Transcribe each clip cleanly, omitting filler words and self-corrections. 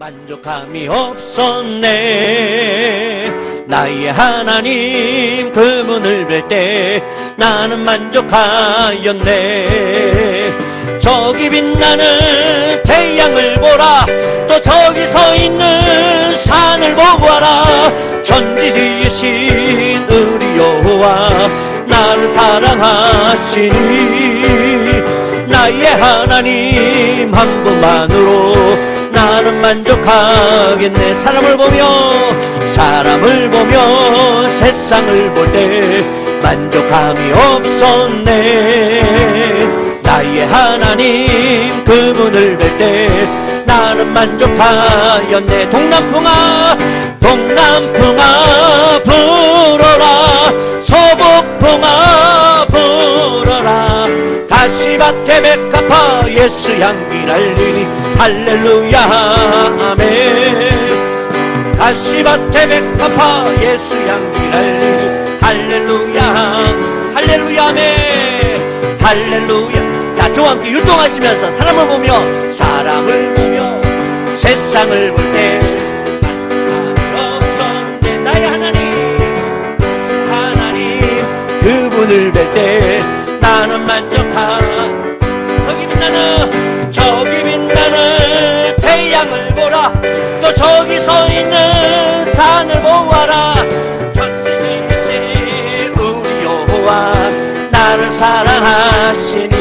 만족함이 없었네. 나의 하나님 그분을 뵐 때 나는 만족하였네. 저기 빛나는 태양을 보라, 또 저기 서 있는 산을 보아라. 전지지으신 우리 여호와 나를 사랑하시니 나의 하나님 한 분만으로 나는 만족하겠네. 사람을 보며 세상을 볼 때 만족함이 없었네. 나의 하나님 그분을 뵐 때 나는 만족하였네. 동남풍아 불어라, 서북풍아 불어라. 가시밭에 백합화 예수 향기 날리니 할렐루야 아멘. 가시밭에 백합화 예수 향기 날리니 할렐루야 할렐루야 아멘. 할렐루야. 자, 저와 함께 율동하시면서 사람을 보며 세상을 볼 때 없었네. 나의 하나님 그분을 뵐 때 나는 저기 빛나는 태양을 보라, 또 저기 서 있는 산을 보아라. 전지지으신 우리 여호와 나를 사랑하시니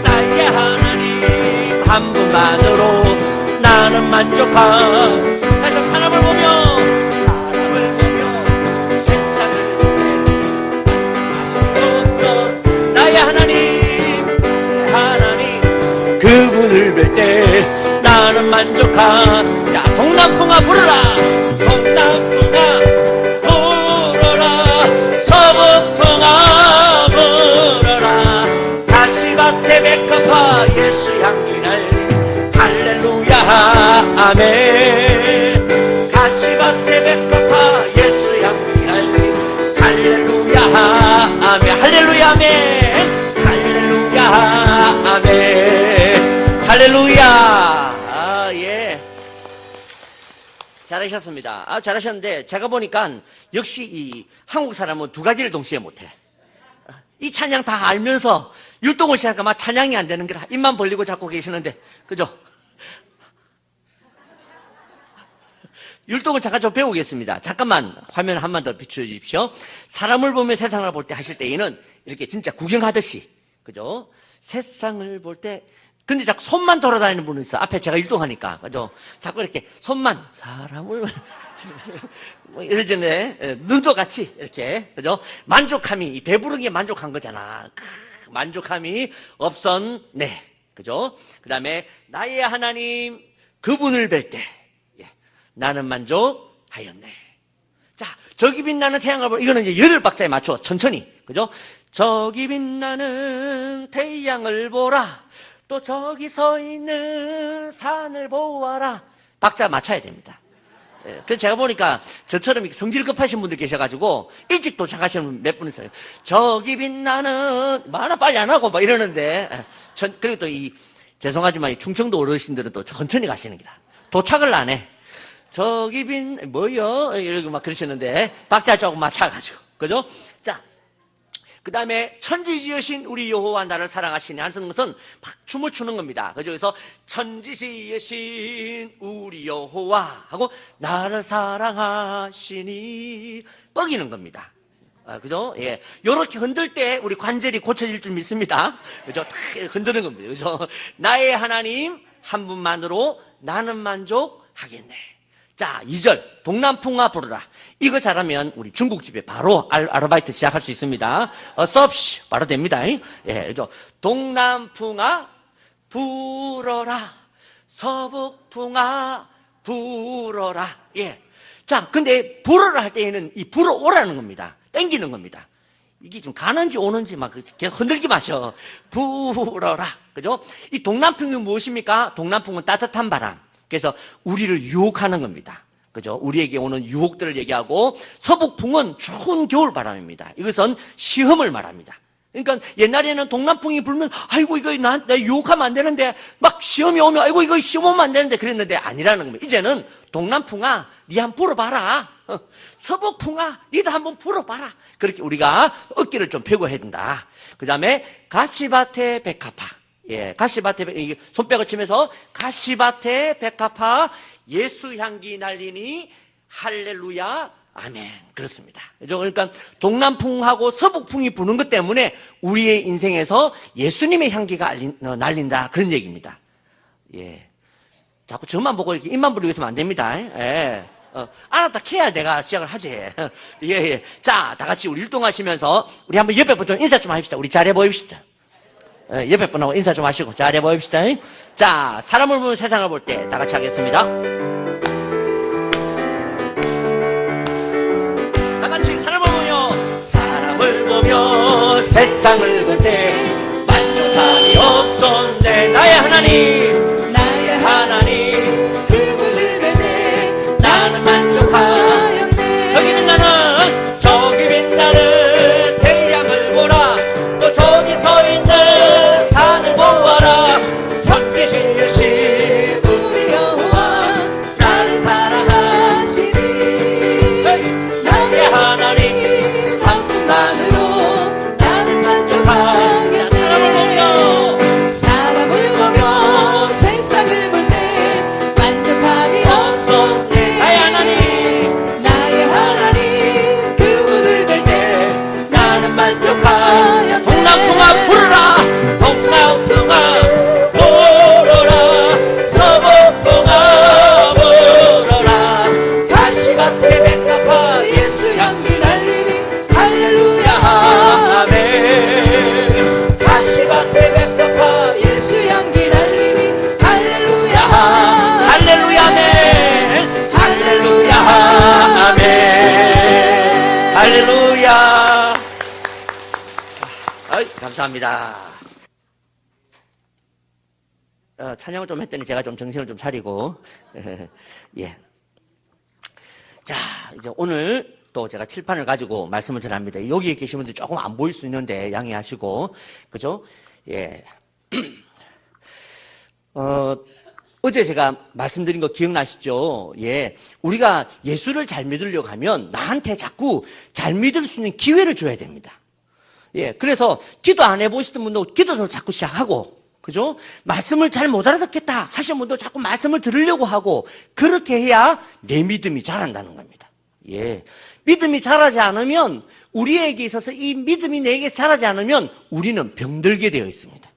나의 하나님 한 분만으로 나는 다시 한번 사람을 보며 세상을 볼 때 없어. 나의 하나님 그분을 뵐 때 나는 자, 동남풍아 불어라, 서북풍아 불어라. 가시밭에 백합화 예수 향기 날리니 할렐루야 아멘. 가시밭에 백합화 예수 향기 날리니 할렐루야 아멘. 할렐루야 아멘. 할렐루야 아멘. 할렐루야. 예. 잘하셨습니다. 잘하셨는데 제가 보니까 역시 이 한국 사람은 두 가지를 동시에 못해. 이 찬양 다 알면서 율동을 시작하니까 막 찬양이 안 되는 거라 입만 벌리고 잡고 계시는데, 그죠? 율동을 잠깐 좀 배우겠습니다. 잠깐만 화면 한 번 더 비춰 주십시오. 사람을 보며 세상을 볼 때 하실 때에는 이렇게 진짜 구경하듯이, 그죠? 세상을 볼 때, 근데 자꾸 손만 돌아다니는 분은 있어. 앞에 제가 율동하니까, 그죠? 자꾸 이렇게 손만, 사람을, 뭐 이러잖아요. 눈도 같이, 이렇게, 그죠? 만족함이, 배부르기에 만족한 거잖아. 만족함이 없었네. 그죠? 그 다음에, 나의 하나님, 그분을 뵐 때, 나는 만족하였네. 자, 저기 빛나는 태양을 보라. 이거는 이제 8박자에 맞춰 천천히, 그죠? 저기 빛나는 태양을 보라, 또 저기 서 있는 산을 보아라. 박자 맞춰야 됩니다. 그래서 제가 보니까 저처럼 성질 급하신 분들 계셔가지고 일찍 도착하시는 분 몇 분 있어요. 저기 빛나는 말아 빨리 안 하고 막 이러는데, 그리고 또 죄송하지만 이 충청도 어르신들은 또 천천히 가시는 기라. 도착을 안 해. 저기 뭐요? 이러고 막 그러시는데 박자 조금 맞춰가지고, 그죠? 자, 그 다음에 천지지으신 우리 여호와 나를 사랑하시니 하는 것은 막 춤을 추는 겁니다. 그죠? 그래서 천지지으신 우리 여호와 하고 나를 사랑하시니 뻐기는 겁니다. 그죠? 예. 요렇게 흔들 때 우리 관절이 고쳐질 줄 믿습니다. 그죠? 딱 흔드는 겁니다. 그죠? 나의 하나님 한 분만으로 나는 만족하겠네. 자, 2절 동남풍아 부르라. 이거 잘하면 우리 중국집에 바로 아르바이트 시작할 수 있습니다. 섭씨 바로 됩니다. 예, 그죠? 동남풍아 불어라, 서북풍아 불어라. 예. 자, 근데 불어라 할 때에는 이 불어오라는 겁니다. 땡기는 겁니다. 이게 좀 가는지 오는지 막 계속 흔들기 마셔. 불어라. 그죠? 이 동남풍이 무엇입니까? 동남풍은 따뜻한 바람. 그래서 우리를 유혹하는 겁니다. 그죠? 우리에게 오는 유혹들을 얘기하고, 서북풍은 추운 겨울 바람입니다. 이것은 시험을 말합니다. 그러니까 옛날에는 동남풍이 불면 아이고 이거 내 유혹하면 안 되는데, 막 시험이 오면 아이고 이거 시험 오면 안 되는데 그랬는데 아니라는 겁니다. 이제는 동남풍아 니 한번 불어봐라. 서북풍아 니도 한번 불어봐라. 그렇게 우리가 어깨를 좀 펴고 해야 된다. 그 다음에 가시밭의 백합화. 예, 가시밭에 손뼉을 치면서 가시밭에 백합화 예수 향기 날리니 할렐루야 아멘. 그렇습니다. 그러니까 동남풍하고 서북풍이 부는 것 때문에 우리의 인생에서 예수님의 향기가 날린다 그런 얘기입니다. 예, 자꾸 저만 보고 이렇게 입만 벌리고 있으면 안 됩니다. 예. 알았다 캐야 내가 시작을 하지. 예, 예. 자, 다 같이 우리 율동하시면서 우리 한번 옆에 분들 인사 좀 합시다. 우리 잘해 보입시다. 옆에 분하고 인사 좀 하시고 잘해 보입시다. 자, 사람을 보면 세상을 볼 때 다 같이 하겠습니다. 다 같이 사람을 보며 세상을 볼 때 만족함이 없었네. 나의 하나님 그분을 볼 때 나는 만족하였네. 저기 빛나는 태양을 보라. 또 저기 서 있는 산을 보아라. 전지시으신 우리 여호와 나를 사랑하시니 나의 하나님 한 분만으로 나는 만족하겠네. 사람을 보며 세상을 볼 때 만족함이 없었네. 나의 하나님 그분을 볼 때 나는 만족하였네. 동남풍아 부르라. 동남풍아 불어라. 서북풍아 불어라. 가시밭에 백합화 예수 향기 날리니 할렐루야 아멘. 가시밭에 백합화 예수 향기 날리니 할렐루야 할렐루야 아멘. 할렐루야 아멘. 할렐루야. 감사합니다. 찬양을 좀 했더니 제가 좀 정신을 좀 차리고 예. 자, 이제 오늘 또 제가 칠판을 가지고 말씀을 전합니다. 여기에 계신 분들 조금 안 보일 수 있는데 양해하시고, 그죠? 예. 어제 제가 말씀드린 거 기억나시죠? 예. 우리가 예수를 잘 믿으려고 하면 나한테 자꾸 잘 믿을 수 있는 기회를 줘야 됩니다. 예. 그래서 기도 안 해보시던 분도 기도를 자꾸 시작하고, 그죠? 말씀을 잘 못 알아듣겠다 하시는 분도 자꾸 말씀을 들으려고 하고, 그렇게 해야 내 믿음이 자란다는 겁니다. 예. 믿음이 자라지 않으면, 우리에게 있어서 이 믿음이 내게 자라지 않으면 우리는 병들게 되어 있습니다.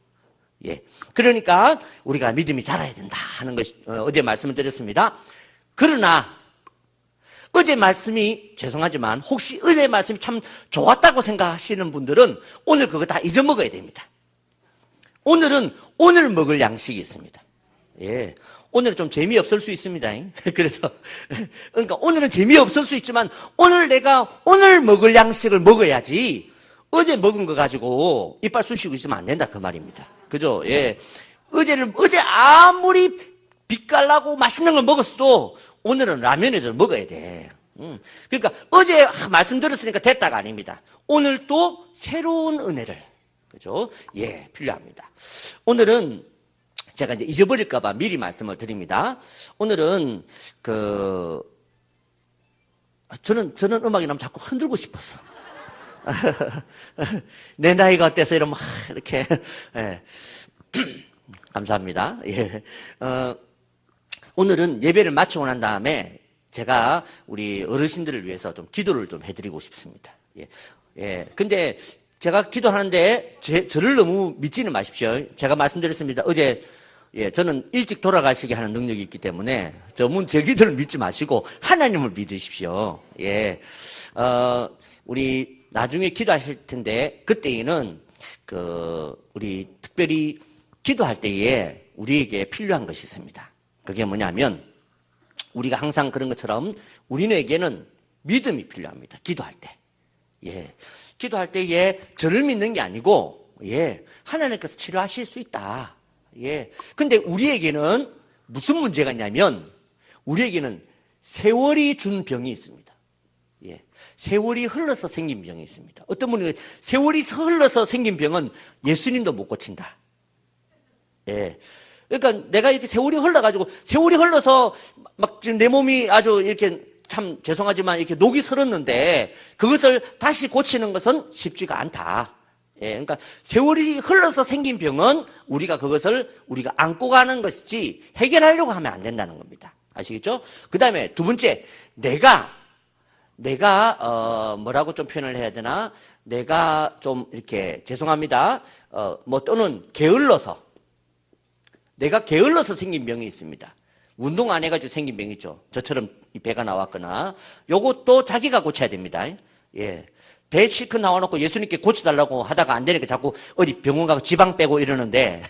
예. 그러니까 우리가 믿음이 자라야 된다 하는 것이 어제 말씀을 드렸습니다. 그러나 어제 말씀이 죄송하지만 혹시 어제 말씀이 참 좋았다고 생각하시는 분들은 오늘 그거 다 잊어먹어야 됩니다. 오늘은 오늘 먹을 양식이 있습니다. 예. 오늘은 좀 재미없을 수 있습니다. 그래서, 그러니까 오늘은 재미없을 수 있지만 오늘 내가 오늘 먹을 양식을 먹어야지 어제 먹은 거 가지고 이빨 쑤시고 있으면 안 된다 그 말입니다. 그죠? 예. 어제 아무리 빛깔나고 맛있는 걸 먹었어도 오늘은 라면을 먹어야 돼. 그러니까 어제 말씀 들었으니까 됐다가 아닙니다. 오늘 또 새로운 은혜를, 그죠? 예, 필요합니다. 오늘은 제가 이제 잊어버릴까봐 미리 말씀을 드립니다. 오늘은 저는 음악이 나면 자꾸 흔들고 싶었어. 내 나이가 어때서 이러면 이렇게 예. 감사합니다. 예. 오늘은 예배를 마치고 난 다음에 제가 우리 어르신들을 위해서 좀 기도를 좀 해드리고 싶습니다. 예. 예. 근데 제가 기도하는데 저를 너무 믿지는 마십시오. 제가 말씀드렸습니다. 어제 예, 저는 일찍 돌아가시게 하는 능력이 있기 때문에 제 기도를 믿지 마시고 하나님을 믿으십시오. 예. 우리 나중에 기도하실 텐데 그때에는 우리 특별히 기도할 때에 우리에게 필요한 것이 있습니다. 그게 뭐냐면 우리가 항상 그런 것처럼 우리에게는 믿음이 필요합니다. 기도할 때. 예. 기도할 때에 저를 믿는 게 아니고 예. 하나님께서 치료하실 수 있다. 예. 근데 우리에게는 무슨 문제가 있냐면 우리에게는 세월이 준 병이 있습니다. 예. 세월이 흘러서 생긴 병이 있습니다. 어떤 분이 세월이 흘러서 생긴 병은 예수님도 못 고친다. 예. 그러니까 내가 이렇게 세월이 흘러가지고, 세월이 흘러서 막 지금 내 몸이 아주 이렇게 참 죄송하지만 이렇게 녹이 슬었는데 그것을 다시 고치는 것은 쉽지가 않다. 예. 그러니까 세월이 흘러서 생긴 병은 우리가 그것을 우리가 안고 가는 것이지 해결하려고 하면 안 된다는 겁니다. 아시겠죠? 그 다음에 두 번째, 내가 뭐라고 좀 표현을 해야 되나? 내가 좀 이렇게 죄송합니다. 또는 내가 게을러서 생긴 병이 있습니다. 운동 안 해가지고 생긴 병이 있죠. 저처럼 배가 나왔거나. 요것도 자기가 고쳐야 됩니다. 예. 배 실컷 나와놓고 예수님께 고쳐달라고 하다가 안 되니까 자꾸 어디 병원 가고 지방 빼고 이러는데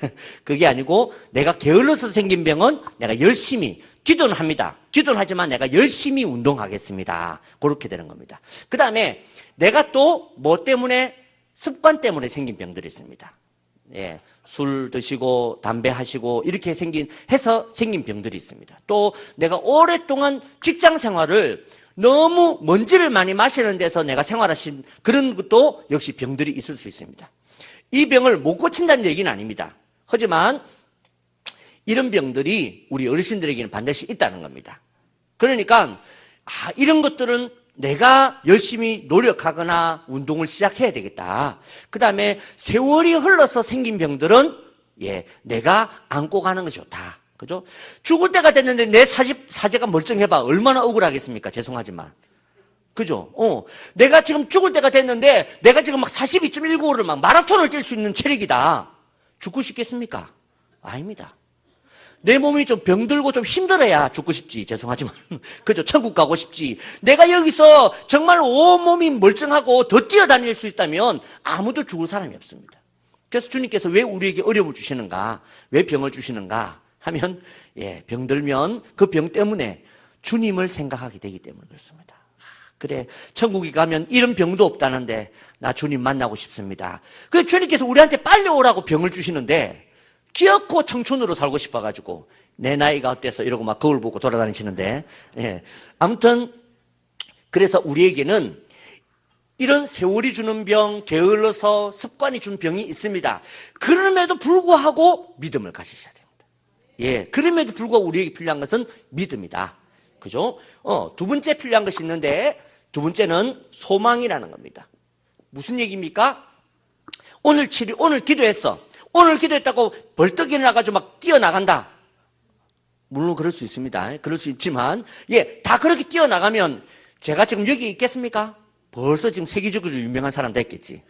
그게 아니고 내가 게을러서 생긴 병은 내가 열심히 기도는 합니다. 기도는 하지만 내가 열심히 운동하겠습니다. 그렇게 되는 겁니다. 그 다음에 내가 또 뭐 때문에 습관 때문에 생긴 병들이 있습니다. 예, 술 드시고 담배 하시고 이렇게 해서 생긴 병들이 있습니다. 또 내가 오랫동안 직장 생활을 너무 먼지를 많이 마시는 데서 내가 생활하신 그런 것도 역시 병들이 있을 수 있습니다. 이 병을 못 고친다는 얘기는 아닙니다. 하지만 이런 병들이 우리 어르신들에게는 반드시 있다는 겁니다. 그러니까 이런 것들은 내가 열심히 노력하거나 운동을 시작해야 되겠다. 그 다음에 세월이 흘러서 생긴 병들은 내가 안고 가는 것이 좋다. 그죠? 죽을 때가 됐는데 내 사제가 멀쩡해봐. 얼마나 억울하겠습니까? 죄송하지만. 그죠? 내가 지금 죽을 때가 됐는데 내가 지금 막 42.195를 막 마라톤을 뛸 수 있는 체력이다. 죽고 싶겠습니까? 아닙니다. 내 몸이 좀 병들고 좀 힘들어야 죽고 싶지. 죄송하지만. 그죠? 천국 가고 싶지. 내가 여기서 정말 온몸이 멀쩡하고 더 뛰어다닐 수 있다면 아무도 죽을 사람이 없습니다. 그래서 주님께서 왜 우리에게 어려움을 주시는가? 왜 병을 주시는가? 하면 병들면 그 병 때문에 주님을 생각하게 되기 때문에 그렇습니다. 그래, 천국에 가면 이런 병도 없다는데 나 주님 만나고 싶습니다. 그래서 주님께서 우리한테 빨리 오라고 병을 주시는데 기어코 청춘으로 살고 싶어가지고 내 나이가 어때서 이러고 막 거울 보고 돌아다니시는데 아무튼 그래서 우리에게는 이런 세월이 주는 병, 게을러서 습관이 준 병이 있습니다. 그럼에도 불구하고 믿음을 가지셔야 됩니다. 그럼에도 불구하고 우리에게 필요한 것은 믿음이다. 그죠? 두 번째 필요한 것이 있는데 두 번째는 소망이라는 겁니다. 무슨 얘기입니까? 오늘 기도했어. 오늘 기도했다고 벌떡 일어나가지고 막 뛰어나간다. 물론 그럴 수 있습니다. 그럴 수 있지만, 다 그렇게 뛰어나가면 제가 지금 여기 있겠습니까? 벌써 지금 세계적으로 유명한 사람 됐겠지.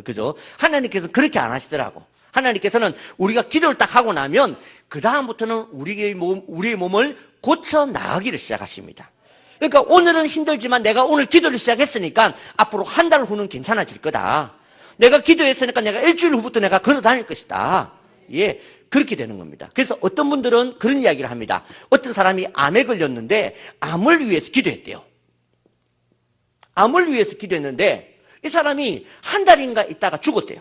그죠? 하나님께서 그렇게 안 하시더라고. 하나님께서는 우리가 기도를 딱 하고 나면 그다음부터는 우리의 몸을 고쳐 나가기를 시작하십니다. 그러니까 오늘은 힘들지만 내가 오늘 기도를 시작했으니까 앞으로 한 달 후는 괜찮아질 거다. 내가 기도했으니까 내가 일주일 후부터 내가 걸어 다닐 것이다. 그렇게 되는 겁니다. 그래서 어떤 분들은 그런 이야기를 합니다. 어떤 사람이 암에 걸렸는데 암을 위해서 기도했대요. 암을 위해서 기도했는데 이 사람이 한 달인가 있다가 죽었대요.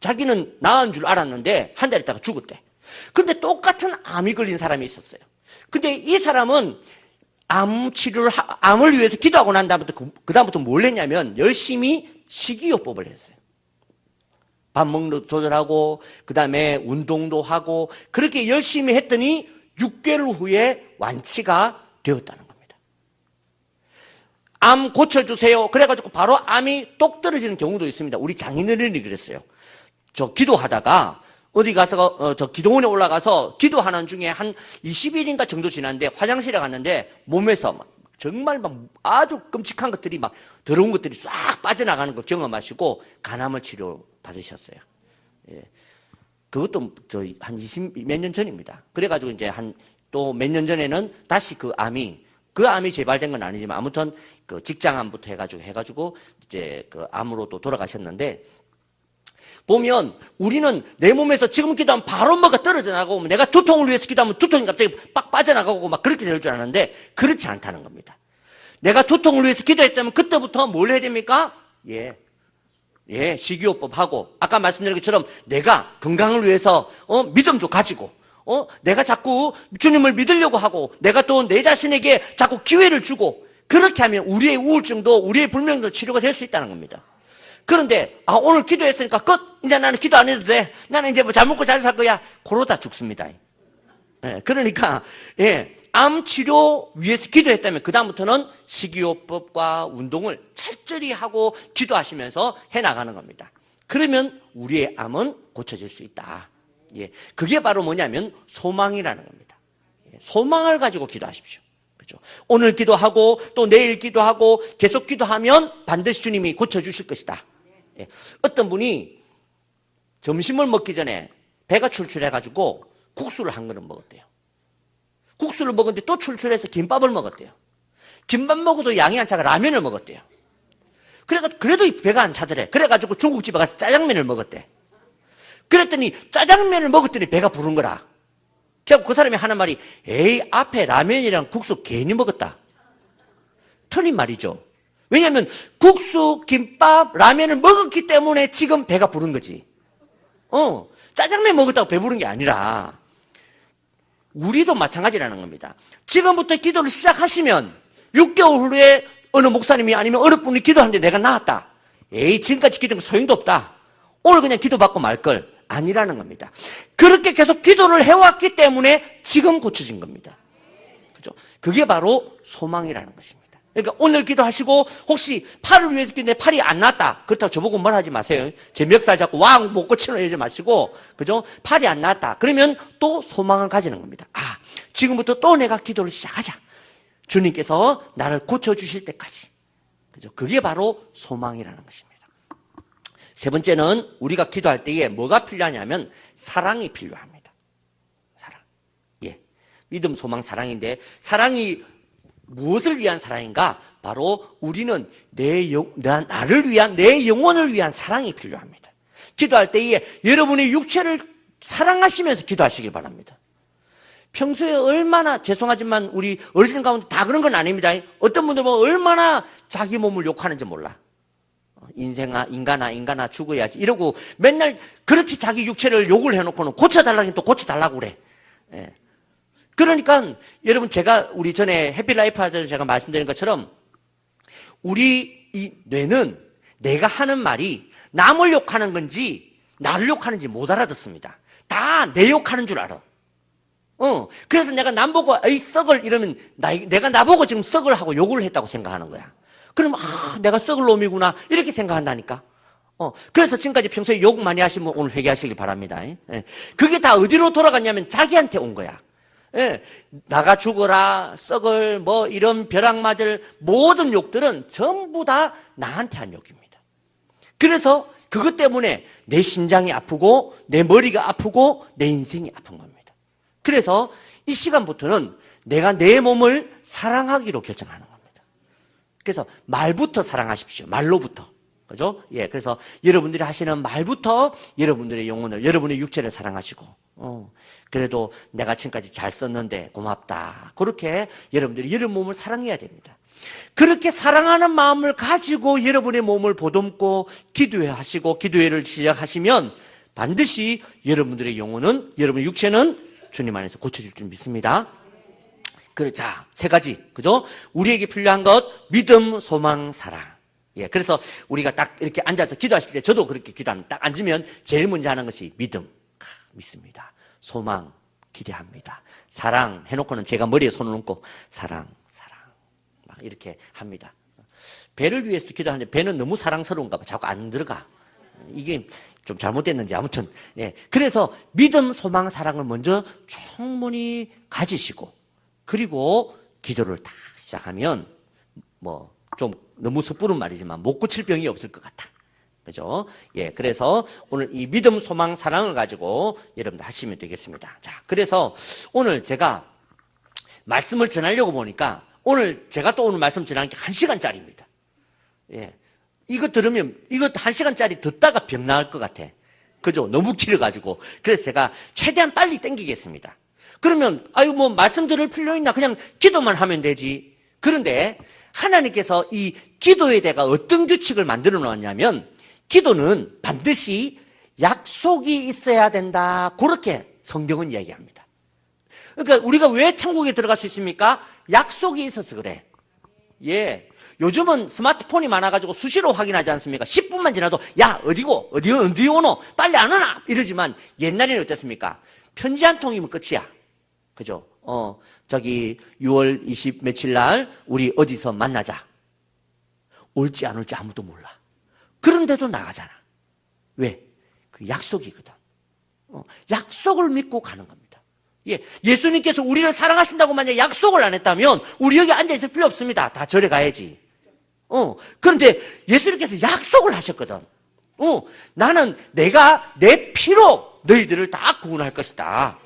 자기는 나은 줄 알았는데 한 달 있다가 죽었대. 근데 똑같은 암이 걸린 사람이 있었어요. 근데 이 사람은 암을 위해서 기도하고 난 다음부터 그다음부터 뭘 했냐면 열심히 식이요법을 했어요. 밥 먹는 거 조절하고 그다음에 운동도 하고 그렇게 열심히 했더니 6개월 후에 완치가 되었다는 겁니다. 암 고쳐주세요. 그래가지고 바로 암이 똑 떨어지는 경우도 있습니다. 우리 장인어른이 그랬어요. 저 기도하다가 어디 가서 저 기도원에 올라가서 기도하는 중에 한 20일인가 정도 지났는데 화장실에 갔는데 몸에서 정말 막 아주 끔찍한 것들이 막 더러운 것들이 싹 빠져나가는 걸 경험하시고 간암을 치료 받으셨어요. 그것도 한 20 몇 년 전입니다. 그래가지고 이제 또 몇 년 전에는 다시 그 암이 재발된 건 아니지만 아무튼 그 직장암부터 해가지고 이제 그 암으로도 돌아가셨는데 보면 우리는 내 몸에서 지금 기도하면 바로 뭐가 떨어져 나가고 내가 두통을 위해서 기도하면 두통이 갑자기 빡 빠져나가고 막 그렇게 될 줄 아는데 그렇지 않다는 겁니다. 내가 두통을 위해서 기도했다면 그때부터 뭘 해야 됩니까? 식이요법 하고 아까 말씀드린 것처럼 내가 건강을 위해서 믿음도 가지고 내가 자꾸 주님을 믿으려고 하고 내가 또 내 자신에게 자꾸 기회를 주고 그렇게 하면 우리의 우울증도 우리의 불면도 치료가 될 수 있다는 겁니다. 그런데 오늘 기도했으니까 끝. 이제 나는 기도 안 해도 돼. 나는 이제 뭐 잘 먹고 잘 살 거야. 그러다 죽습니다. 그러니까 암 치료 위해서 기도했다면 그 다음부터는 식이요법과 운동을 철저히 하고 기도하시면서 해나가는 겁니다. 그러면 우리의 암은 고쳐질 수 있다. 그게 바로 뭐냐면 소망이라는 겁니다. 소망을 가지고 기도하십시오. 그죠? 오늘 기도하고 또 내일 기도하고 계속 기도하면 반드시 주님이 고쳐주실 것이다. 어떤 분이 점심을 먹기 전에 배가 출출해가지고 국수를 한 그릇 먹었대요. 국수를 먹었는데 또 출출해서 김밥을 먹었대요. 김밥 먹어도 양이 안 차가 라면을 먹었대요. 그래도 배가 안 차더래. 그래가지고 중국집에 가서 짜장면을 먹었대. 그랬더니 짜장면을 먹었더니 배가 부른 거라. 그래서 그 사람이 하는 말이 에이 앞에 라면이랑 국수 괜히 먹었다. 틀린 말이죠. 왜냐하면 국수, 김밥, 라면을 먹었기 때문에 지금 배가 부른 거지. 짜장면 먹었다고 배부른 게 아니라 우리도 마찬가지라는 겁니다. 지금부터 기도를 시작하시면 6개월 후에 어느 목사님이 아니면 어느 분이 기도하는데 내가 나았다. 에이 지금까지 기도한 거 소용도 없다. 오늘 그냥 기도받고 말걸. 아니라는 겁니다. 그렇게 계속 기도를 해왔기 때문에 지금 고쳐진 겁니다. 그죠? 그게 바로 소망이라는 것입니다. 그러니까 오늘 기도하시고 혹시 팔을 위해서 기도했는데 팔이 안 났다. 그렇다고 저보고 뭘 하지 마세요. 제 멱살 잡고 왕 못 고치는 이러지 마시고, 그죠? 팔이 안 났다. 그러면 또 소망을 가지는 겁니다. 지금부터 또 내가 기도를 시작하자. 주님께서 나를 고쳐주실 때까지. 그죠? 그게 바로 소망이라는 것입니다. 세 번째는 우리가 기도할 때에 뭐가 필요하냐면 사랑이 필요합니다. 사랑. 믿음, 소망, 사랑인데 사랑이 무엇을 위한 사랑인가? 바로 우리는 나를 위한, 내 영혼을 위한 사랑이 필요합니다. 기도할 때에 여러분의 육체를 사랑하시면서 기도하시길 바랍니다. 평소에 얼마나, 죄송하지만 우리 어르신 가운데 다 그런 건 아닙니다. 어떤 분들 보면 얼마나 자기 몸을 욕하는지 몰라. 인간아 죽어야지 이러고 맨날 그렇게 자기 육체를 욕을 해놓고는 고쳐달라니 또 고쳐달라고 그래. 그러니까 여러분 우리 전에 해피라이프 하전에 제가 말씀드린 것처럼 우리 이 뇌는 내가 하는 말이 남을 욕하는 건지 나를 욕하는지 못 알아듣습니다. 다 내 욕하는 줄 알아. 그래서 내가 남 보고 에이 썩을 이러면 내가 나보고 지금 썩을 하고 욕을 했다고 생각하는 거야. 그럼 내가 썩을 놈이구나 이렇게 생각한다니까. 그래서 지금까지 평소에 욕 많이 하신 분 오늘 회개하시길 바랍니다. 그게 다 어디로 돌아갔냐면 자기한테 온 거야. 나가 죽어라, 썩을, 뭐 이런 벼락 맞을 모든 욕들은 전부 다 나한테 한 욕입니다. 그래서 그것 때문에 내 심장이 아프고 내 머리가 아프고 내 인생이 아픈 겁니다. 그래서 이 시간부터는 내가 내 몸을 사랑하기로 결정하는 겁니다. 그래서 말부터 사랑하십시오. 말로부터. 그죠? 그래서 여러분들이 하시는 말부터 여러분들의 영혼을, 여러분의 육체를 사랑하시고, 그래도 내가 지금까지 잘 썼는데 고맙다. 그렇게 여러분들이 여러분 몸을 사랑해야 됩니다. 그렇게 사랑하는 마음을 가지고 여러분의 몸을 보듬고 기도하시고 기도회를 시작하시면 반드시 여러분들의 영혼은, 여러분의 육체는 주님 안에서 고쳐질 줄 믿습니다. 자, 세 가지. 그죠? 우리에게 필요한 것, 믿음, 소망, 사랑. 그래서 우리가 딱 이렇게 앉아서 기도하실 때 저도 그렇게 기도합니다. 딱 앉으면 제일 먼저 하는 것이 믿음. 믿습니다. 소망, 기대합니다. 사랑 해놓고는 제가 머리에 손을 얹고 사랑 막 이렇게 합니다. 배를 위해서 기도하는데 배는 너무 사랑스러운가 봐. 자꾸 안 들어가. 이게 좀 잘못됐는지 아무튼. 그래서 믿음, 소망, 사랑을 먼저 충분히 가지시고 그리고 기도를 딱 시작하면 좀 너무 섣부른 말이지만 못 고칠 병이 없을 것 같다. 그죠? 그래서 오늘 이 믿음, 소망, 사랑을 가지고 여러분들 하시면 되겠습니다. 자, 그래서 오늘 제가 말씀을 전하려고 보니까 오늘 말씀 전하는 게 1시간짜리입니다. 이거 들으면 이거 1시간짜리 듣다가 병 나을 것 같아. 그죠? 너무 길어가지고. 그래서 제가 최대한 빨리 당기겠습니다. 그러면 말씀 들을 필요 있나? 그냥 기도만 하면 되지. 그런데 하나님께서 이 기도에 대가 어떤 규칙을 만들어 놓았냐면 기도는 반드시 약속이 있어야 된다. 그렇게 성경은 이야기합니다. 그러니까 우리가 왜 천국에 들어갈 수 있습니까? 약속이 있어서 그래. 예. 요즘은 스마트폰이 많아가지고 수시로 확인하지 않습니까? 10분만 지나도, 야, 어디고? 어디 오노? 빨리 안 오나? 이러지만, 옛날에는 어땠습니까? 편지 한 통이면 끝이야. 그죠? 6월 20 며칠 날, 우리 어디서 만나자. 올지 안 올지 아무도 몰라. 그런데도 나가잖아. 왜? 그 약속이거든. 약속을 믿고 가는 겁니다. 예, 예수님께서 우리를 사랑하신다고 만약 약속을 안 했다면 우리 여기 앉아있을 필요 없습니다. 다 절에 가야지. 그런데 예수님께서 약속을 하셨거든. 나는 내가 내 피로 너희들을 다 구원할 것이다.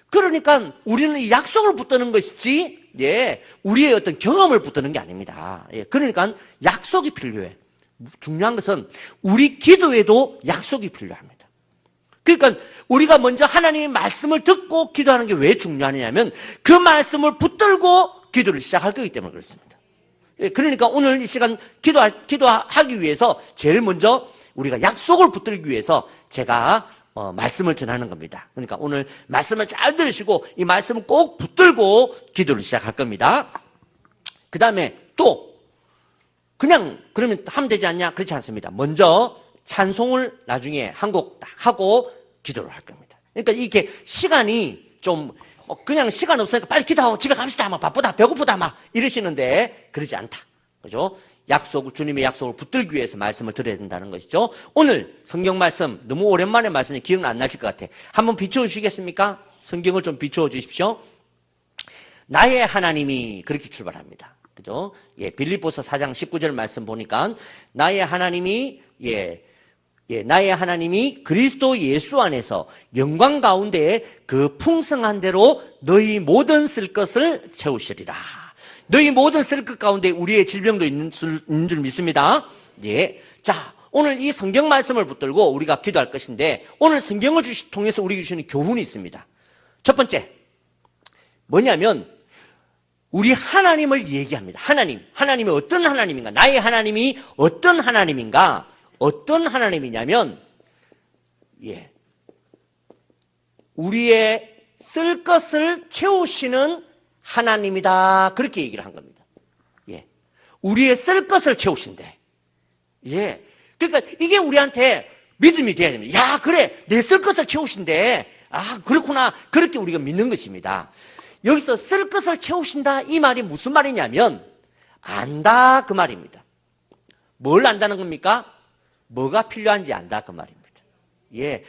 그러니까 우리는 이 약속을 붙드는 것이지, 예, 우리의 어떤 경험을 붙드는 게 아닙니다. 예, 그러니까 약속이 필요해. 중요한 것은 우리 기도에도 약속이 필요합니다. 그러니까 우리가 먼저 하나님의 말씀을 듣고 기도하는 게 왜 중요하냐면 그 말씀을 붙들고 기도를 시작할 거기 때문에 그렇습니다. 그러니까 오늘 이 시간 기도하기 위해서 제일 먼저 우리가 약속을 붙들기 위해서 제가 말씀을 전하는 겁니다. 그러니까 오늘 말씀을 잘 들으시고 이 말씀을 꼭 붙들고 기도를 시작할 겁니다. 그 다음에 또 그냥 그러면 하면 되지 않냐? 그렇지 않습니다. 먼저 찬송을 나중에 한 곡 딱 하고 기도를 할 겁니다. 그러니까 이게 시간이 좀 그냥 시간 없으니까 빨리 기도하고 집에 갑시다. 막 바쁘다, 배고프다, 막 이러시는데 그러지 않다. 그죠? 주님의 약속을 붙들기 위해서 말씀을 드려야 된다는 것이죠. 오늘 성경 말씀 너무 오랜만에 말씀이 기억 안 나실 것 같아. 한번 비추어 주시겠습니까? 성경을 좀 비추어 주십시오. 나의 하나님이 그렇게 출발합니다. 그죠? 예, 빌립보서 4장 19절 말씀 보니까 나의 하나님이 나의 하나님이 그리스도 예수 안에서 영광 가운데에 그 풍성한 대로 너희 모든 쓸 것을 채우시리라. 너희 모든 쓸 것 가운데 우리의 질병도 있는 줄 믿습니다. 예. 자, 오늘 이 성경 말씀을 붙들고 우리가 기도할 것인데 오늘 성경을 통해서 우리에게 주시는 교훈이 있습니다. 첫 번째, 뭐냐면 우리 하나님을 얘기합니다. 하나님이 어떤 하나님인가? 나의 하나님이 어떤 하나님인가? 어떤 하나님이냐면, 예, 우리의 쓸 것을 채우시는 하나님이다. 그렇게 얘기를 한 겁니다. 예, 우리의 쓸 것을 채우신대. 예, 그러니까 이게 우리한테 믿음이 돼야 됩니다. 야, 그래, 내 쓸 것을 채우신대. 아, 그렇구나. 그렇게 우리가 믿는 것입니다. 여기서 쓸 것을 채우신다 이 말이 무슨 말이냐면 안다 그 말입니다. 뭘 안다는 겁니까? 뭐가 필요한지 안다 그 말입니다. 예,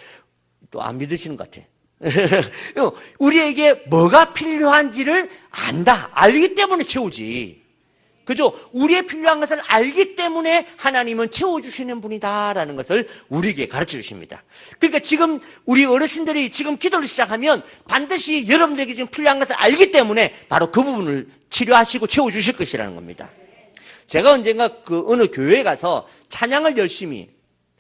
또 안 믿으시는 것 같아. 우리에게 뭐가 필요한지를 안다. 알기 때문에 채우지. 그죠? 우리의 필요한 것을 알기 때문에 하나님은 채워주시는 분이다라는 것을 우리에게 가르쳐 주십니다. 그러니까 지금 우리 어르신들이 지금 기도를 시작하면 반드시 여러분들에게 지금 필요한 것을 알기 때문에 바로 그 부분을 치료하시고 채워주실 것이라는 겁니다. 제가 언젠가 그 어느 교회에 가서 찬양을 열심히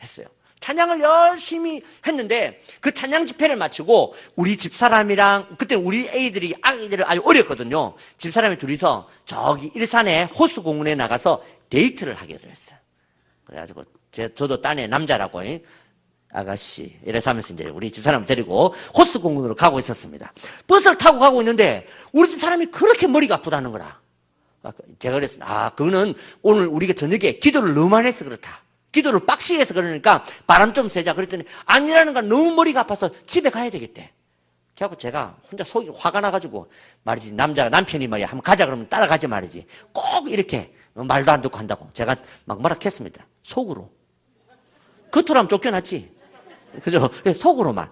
했어요. 찬양을 열심히 했는데 그 찬양 집회를 마치고 우리 집사람이랑 그때 우리 아이들이 아주 어렸거든요. 집사람이 둘이서 저기 일산에 호수공원에 나가서 데이트를 하기로 했어요. 그래가지고 저도 딴에 남자라고 아가씨 이래서 하면서 이제 우리 집사람을 데리고 호수공원으로 가고 있었습니다. 버스를 타고 가고 있는데 우리 집사람이 그렇게 머리가 아프다는 거라. 제가 그랬습니다. 그거는 오늘 우리가 저녁에 기도를 너무 많이 해서 그렇다. 기도를 빡시게 해서 그러니까 바람 좀 쐬자. 그랬더니 아니라는 건 너무 머리가 아파서 집에 가야 되겠대. 그래갖고 제가 혼자 속이 화가 나가지고 말이지 남편이 말이야 한번 가자 그러면 따라가지 말이지. 꼭 이렇게 말도 안 듣고 한다고 제가 막 뭐라 했습니다. 속으로. 겉으로 하면 쫓겨났지. 그죠? 속으로만.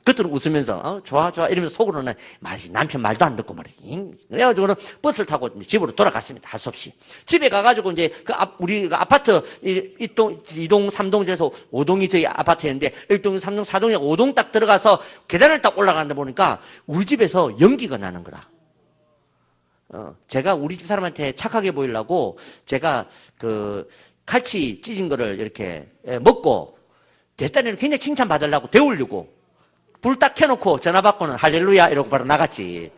겉으로 웃으면서 좋아 이러면서 속으로는 말이지 남편 말도 안 듣고 말이지. 그래가지고는 버스를 타고 집으로 돌아갔습니다. 할 수 없이. 집에 가가지고 이제 우리 아파트 이동 3동에서 5동이 저희 아파트였는데 1동, 3동, 4동에 5동 딱 들어가서 계단을 딱 올라가는데 보니까 우리 집에서 연기가 나는 거라. 제가 우리 집 사람한테 착하게 보이려고 제가 그 칼치 찢은 거를 이렇게 먹고 제 딴에는 굉장히 칭찬받으려고 데우려고 불 딱 켜놓고 전화 받고는 할렐루야 이러고 바로 나갔지.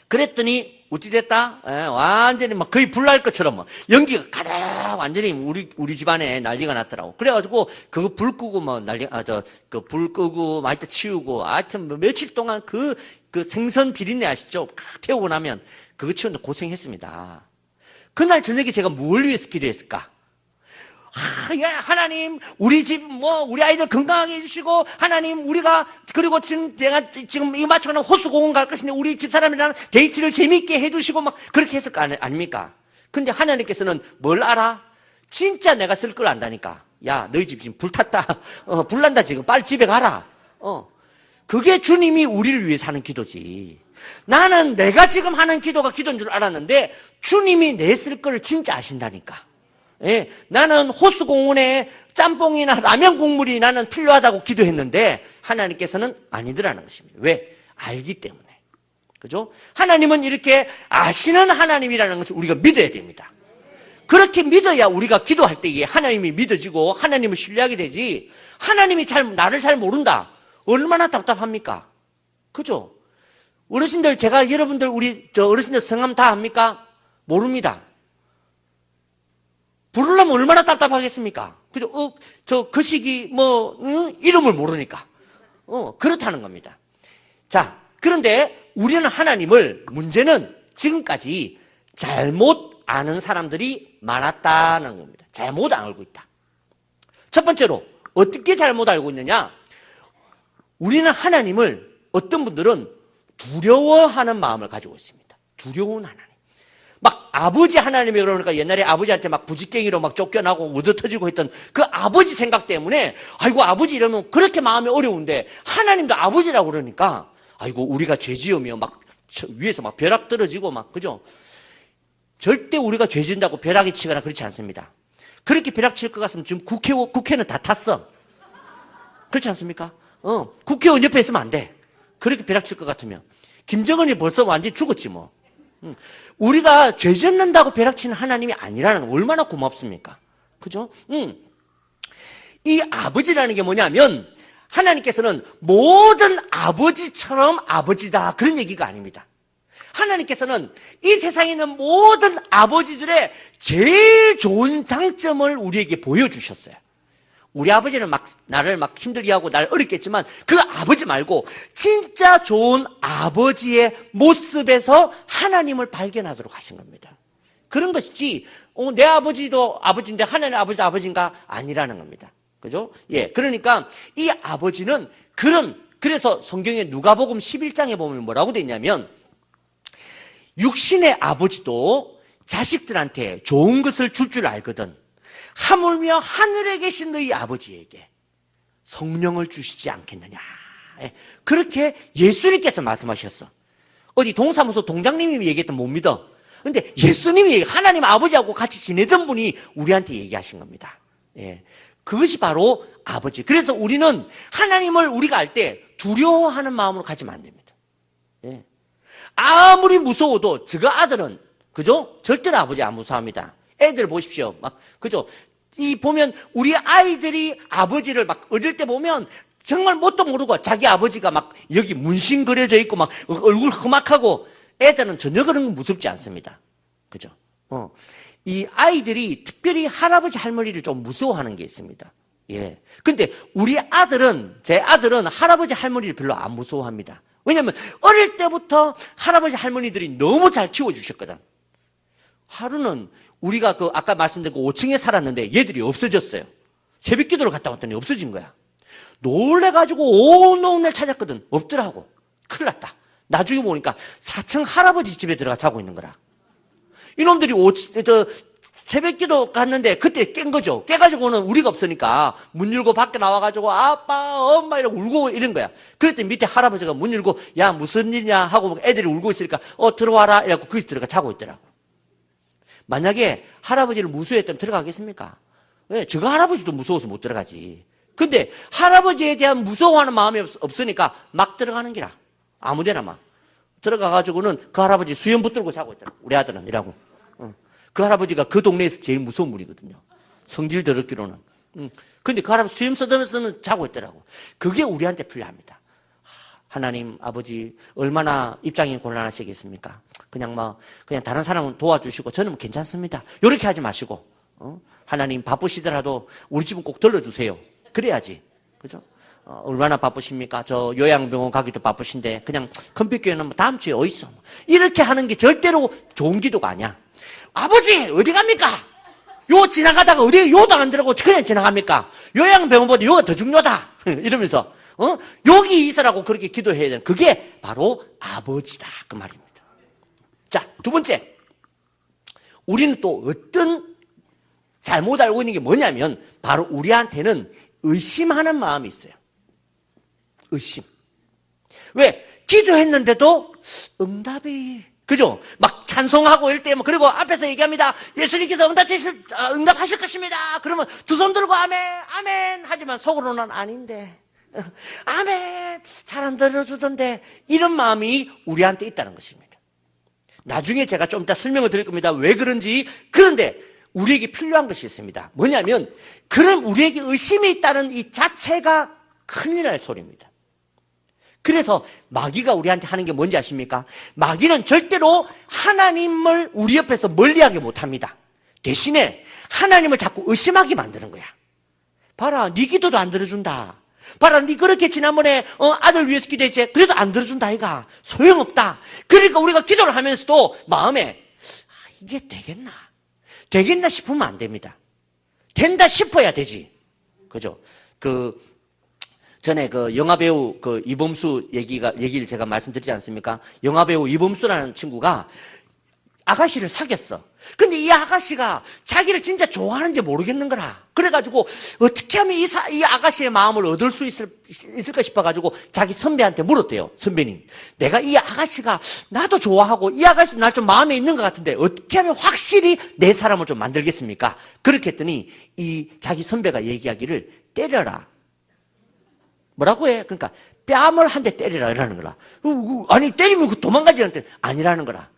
그랬더니 어찌됐다? 완전히 막 거의 불날 것처럼 연기가 가득 완전히 우리 집안에 난리가 났더라고. 그래가지고 그거 불 끄고 뭐 불 끄고 막 하여튼 치우고 하여튼 뭐 며칠 동안 그 그 생선 비린내 아시죠? 태우고 나면 그거 치우는데 고생했습니다. 그날 저녁에 제가 뭘 위해서 기도했을까? 야, 하나님, 우리 집, 우리 아이들 건강하게 해주시고, 하나님, 그리고 내가 지금 이거 맞춰가는 호수공원 갈 것인데, 우리 집 사람이랑 데이트를 재밌게 해주시고, 막, 그렇게 했을 거 아닙니까? 근데 하나님께서는 뭘 알아? 진짜 내가 쓸 걸 안다니까. 야, 너희 집 지금 불탔다. 불난다, 지금. 빨리 집에 가라. 그게 주님이 우리를 위해서 하는 기도지. 나는 내가 지금 하는 기도가 기도인 줄 알았는데, 주님이 내 쓸 거를 진짜 아신다니까. 예, 나는 호수공원에 짬뽕이나 라면 국물이 나는 필요하다고 기도했는데 하나님께서는 아니더라는 것입니다. 왜? 알기 때문에. 그죠? 하나님은 이렇게 아시는 하나님이라는 것을 우리가 믿어야 됩니다. 그렇게 믿어야 우리가 기도할 때에 하나님이 믿어지고 하나님을 신뢰하게 되지. 하나님이 나를 잘 모른다. 얼마나 답답합니까? 그죠? 어르신들, 여러분들, 어르신들 성함 다 압니까? 모릅니다. 부르려면 얼마나 답답하겠습니까? 그죠? 그 시기, 이름을 모르니까. 그렇다는 겁니다. 자, 그런데 우리는 문제는 지금까지 잘못 아는 사람들이 많았다는 겁니다. 잘못 알고 있다. 첫 번째로, 어떻게 잘못 알고 있느냐? 우리는 하나님을 어떤 분들은 두려워하는 마음을 가지고 있습니다. 두려운 하나님. 막 아버지 하나님이 그러니까 옛날에 아버지한테 막 부지깽이로 막 쫓겨나고 얻어터지고 했던 그 아버지 생각 때문에 아이고 아버지 이러면 그렇게 마음이 어려운데 하나님도 아버지라고 그러니까 아이고 우리가 죄 지으면 막 위에서 막 벼락 떨어지고 막 그죠? 절대 우리가 죄 지은다고 벼락이 치거나 그렇지 않습니다. 그렇게 벼락 칠 것 같으면 지금 국회는 다 탔어. 그렇지 않습니까? 국회의원 옆에 있으면 안 돼. 그렇게 벼락 칠 것 같으면. 김정은이 벌써 완전히 죽었지 뭐. 우리가 죄 짓는다고 벼락치는 하나님이 아니라는 건 얼마나 고맙습니까? 그죠? 이 아버지라는 게 뭐냐면 하나님께서는 모든 아버지처럼 아버지다 그런 얘기가 아닙니다. 하나님께서는 이 세상에 있는 모든 아버지들의 제일 좋은 장점을 우리에게 보여주셨어요. 우리 아버지는 나를 힘들게 하고 날 어렵게 했지만 그 아버지 말고 진짜 좋은 아버지의 모습에서 하나님을 발견하도록 하신 겁니다. 그런 것이지 내 아버지도 아버지인데 하나님 아버지도 아버지인가? 아니라는 겁니다. 그죠? 예, 그러니까 이 아버지는 그래서 성경에 누가복음 11장에 보면 뭐라고 돼 있냐면 육신의 아버지도 자식들한테 좋은 것을 줄 알거든. 하물며 하늘에 계신 너희 아버지에게 성령을 주시지 않겠느냐. 그렇게 예수님께서 말씀하셨어. 어디 동사무소 동장님이 얘기했던 못 믿어. 근데 예수님이 하나님 아버지하고 같이 지내던 분이 우리한테 얘기하신 겁니다. 예. 그것이 바로 아버지. 그래서 우리는 하나님을 우리가 알 때 두려워하는 마음으로 가지면 안 됩니다. 예. 아무리 무서워도 저거 아들은 그죠? 절대로 아버지 안 무서워합니다. 애들 보십시오. 그죠? 보면, 우리 아이들이 아버지를 어릴 때 보면, 정말 뭣도 모르고, 자기 아버지가 여기 문신 그려져 있고, 얼굴 험악하고, 애들은 전혀 그런 건 무섭지 않습니다. 그죠? 이 아이들이 특별히 할아버지, 할머니를 좀 무서워하는 게 있습니다. 예. 근데 제 아들은 할아버지, 할머니를 별로 안 무서워합니다. 왜냐면, 어릴 때부터 할아버지, 할머니들이 너무 잘 키워주셨거든. 하루는 우리가 아까 말씀드린 5층에 살았는데 얘들이 없어졌어요. 새벽 기도를 갔다 왔더니 없어진 거야. 놀래가지고 온 동네를 찾았거든. 없더라고. 큰일 났다. 나중에 보니까 4층 할아버지 집에 들어가 자고 있는 거라. 이놈들이 새벽 기도 갔는데 그때 깬 거죠. 깨가지고는 우리가 없으니까 문 열고 밖에 나와가지고 아빠, 엄마 이러고 울고 이런 거야. 그랬더니 밑에 할아버지가 문 열고 야 무슨 일이냐 하고 애들이 울고 있으니까 들어와라 이래갖고 거기서 들어가 자고 있더라고. 만약에 할아버지를 무서워했다면 들어가겠습니까? 왜? 저거 할아버지도 무서워서 못 들어가지. 근데 할아버지에 대한 무서워하는 마음이 없으니까 막 들어가는 기라. 아무데나 막. 들어가가지고는 그 할아버지 수염 붙들고 자고 있더라. 우리 아들은 이라고. 그 할아버지가 그 동네에서 제일 무서운 분이거든요. 성질 더럽기로는. 근데 그 할아버지 수염 써들면서는 자고 있더라고. 그게 우리한테 필요합니다. 하나님 아버지 얼마나 입장이 곤란하시겠습니까? 그냥 다른 사람은 도와주시고 저는 괜찮습니다. 이렇게 하지 마시고 하나님 바쁘시더라도 우리 집은 꼭 들러주세요. 그래야지. 그죠? 얼마나 바쁘십니까? 저 요양병원 가기도 바쁘신데 그냥 금빛교회는 뭐 다음 주에 어딨어? 이렇게 하는 게 절대로 좋은 기도가 아니야. 아버지 어디 갑니까? 요 지나가다가 어디 요도 안 들어가고 그냥 지나갑니까? 요양병원보다 요가 더 중요하다. 이러면서 여기 있으라고 그렇게 기도해야 되는 그게 바로 아버지다 그 말입니다. 자, 두 번째, 우리는 또 어떤 잘못 알고 있는 게 뭐냐면 바로 우리한테는 의심하는 마음이 있어요. 의심. 왜? 기도했는데도 응답이, 그죠? 막 찬송하고 이럴 때, 그리고 앞에서 얘기합니다. 예수님께서 응답하실 것입니다. 그러면 두 손 들고 아멘, 아멘. 하지만 속으로는 아닌데. 아멘. 잘 안 들어주던데. 이런 마음이 우리한테 있다는 것입니다. 나중에 제가 좀 이따 설명을 드릴 겁니다. 왜 그런지. 그런데 우리에게 필요한 것이 있습니다. 뭐냐면, 그런 우리에게 의심이 있다는 이 자체가 큰일 날 소리입니다. 그래서 마귀가 우리한테 하는 게 뭔지 아십니까? 마귀는 절대로 하나님을 우리 옆에서 멀리하게 못합니다. 대신에 하나님을 자꾸 의심하게 만드는 거야. 봐라, 네 기도도 안 들어준다. 봐라, 네 그렇게 지난번에 아들 위해서 기도했지. 그래도 안 들어준다 아이가. 소용없다. 그러니까 우리가 기도를 하면서도 마음에 이게 되겠나? 되겠나 싶으면 안 됩니다. 된다 싶어야 되지. 그죠? 전에 영화배우 이범수 얘기를 제가 말씀드리지 않습니까? 영화배우 이범수라는 친구가 아가씨를 사귀었어. 근데 이 아가씨가 자기를 진짜 좋아하는지 모르겠는 거라. 그래가지고 어떻게 하면 이 아가씨의 마음을 얻을 수 있을까 싶어가지고 자기 선배한테 물었대요. 선배님, 내가 이 아가씨가 나도 좋아하고 이 아가씨도 날 좀 마음에 있는 것 같은데 어떻게 하면 확실히 내 사람을 좀 만들겠습니까? 그렇게 했더니 이 자기 선배가 얘기하기를 때려라. 뭐라고 해? 그러니까 뺨을 한 대 때리라 이러는 거라. 아니 때리면 도망가지 아니라는 거라.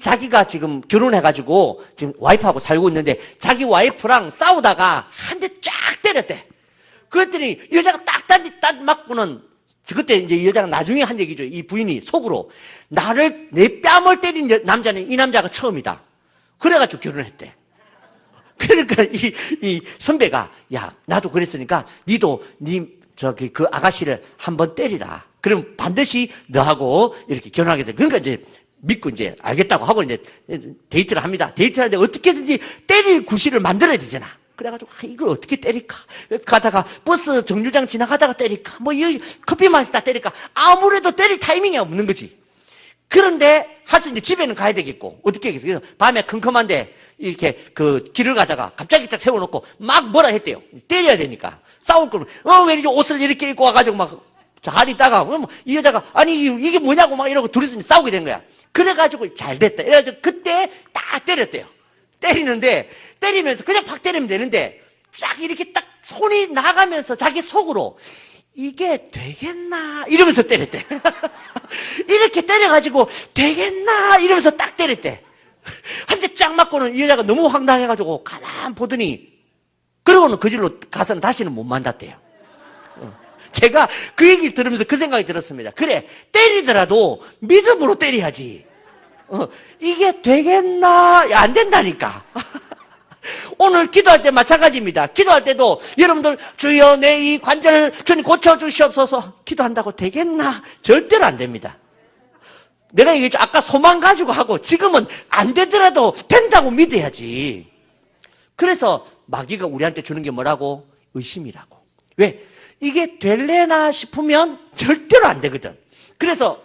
자기가 결혼해가지고 지금 와이프하고 살고 있는데 자기 와이프랑 싸우다가 한 대 쫙 때렸대. 그랬더니 여자가 딱 맞고는 그때 이제 여자가 나중에 한 얘기죠. 이 부인이 속으로 내 뺨을 때린 남자는 이 남자가 처음이다. 그래가지고 결혼했대. 그러니까 이 선배가 야 나도 그랬으니까 니도 그 아가씨를 한번 때리라. 그럼 반드시 너하고 이렇게 결혼하게 돼. 그러니까 이제 믿고 이제 알겠다고 하고 이제 데이트를 합니다. 데이트를 하는데 어떻게든지 때릴 구실을 만들어야 되잖아. 그래가지고 이걸 어떻게 때릴까? 가다가 버스 정류장 지나가다가 때릴까? 커피 마시다 때릴까? 아무래도 때릴 타이밍이 없는 거지. 그런데 하여튼 이제 집에는 가야 되겠고 어떻게 하겠어? 그래서 밤에 컴컴한데 이렇게 길을 가다가 갑자기 딱 세워놓고 막 뭐라 했대요. 때려야 되니까 싸울 거면 왠지 옷을 이렇게 입고 와가지고 막 잘 있다가 이 여자가 아니 이게 뭐냐고 막 이러고 둘이서 싸우게 된 거야. 그래가지고 잘 됐다. 그래가지고 그때 딱 때렸대요. 때리면서 그냥 팍 때리면 되는데 쫙 이렇게 딱 손이 나가면서 자기 속으로 이게 되겠나 이러면서 때렸대. 이렇게 때려가지고 되겠나 이러면서 딱 때렸대. 한 대 쫙 맞고는 이 여자가 너무 황당해가지고 가만 보더니 그러고는 그 길로 가서는 다시는 못 만났대요. 제가 그 얘기 들으면서 그 생각이 들었습니다. 그래, 때리더라도 믿음으로 때려야지. 이게 되겠나? 안 된다니까. 오늘 기도할 때 마찬가지입니다. 기도할 때도 여러분들 주여 내 이 관절을 주님 고쳐주시옵소서 기도한다고 되겠나? 절대로 안 됩니다. 내가 얘기했죠. 아까 소망 가지고 하고 지금은 안 되더라도 된다고 믿어야지. 그래서 마귀가 우리한테 주는 게 뭐라고? 의심이라고. 왜? 이게 될래나 싶으면 절대로 안 되거든. 그래서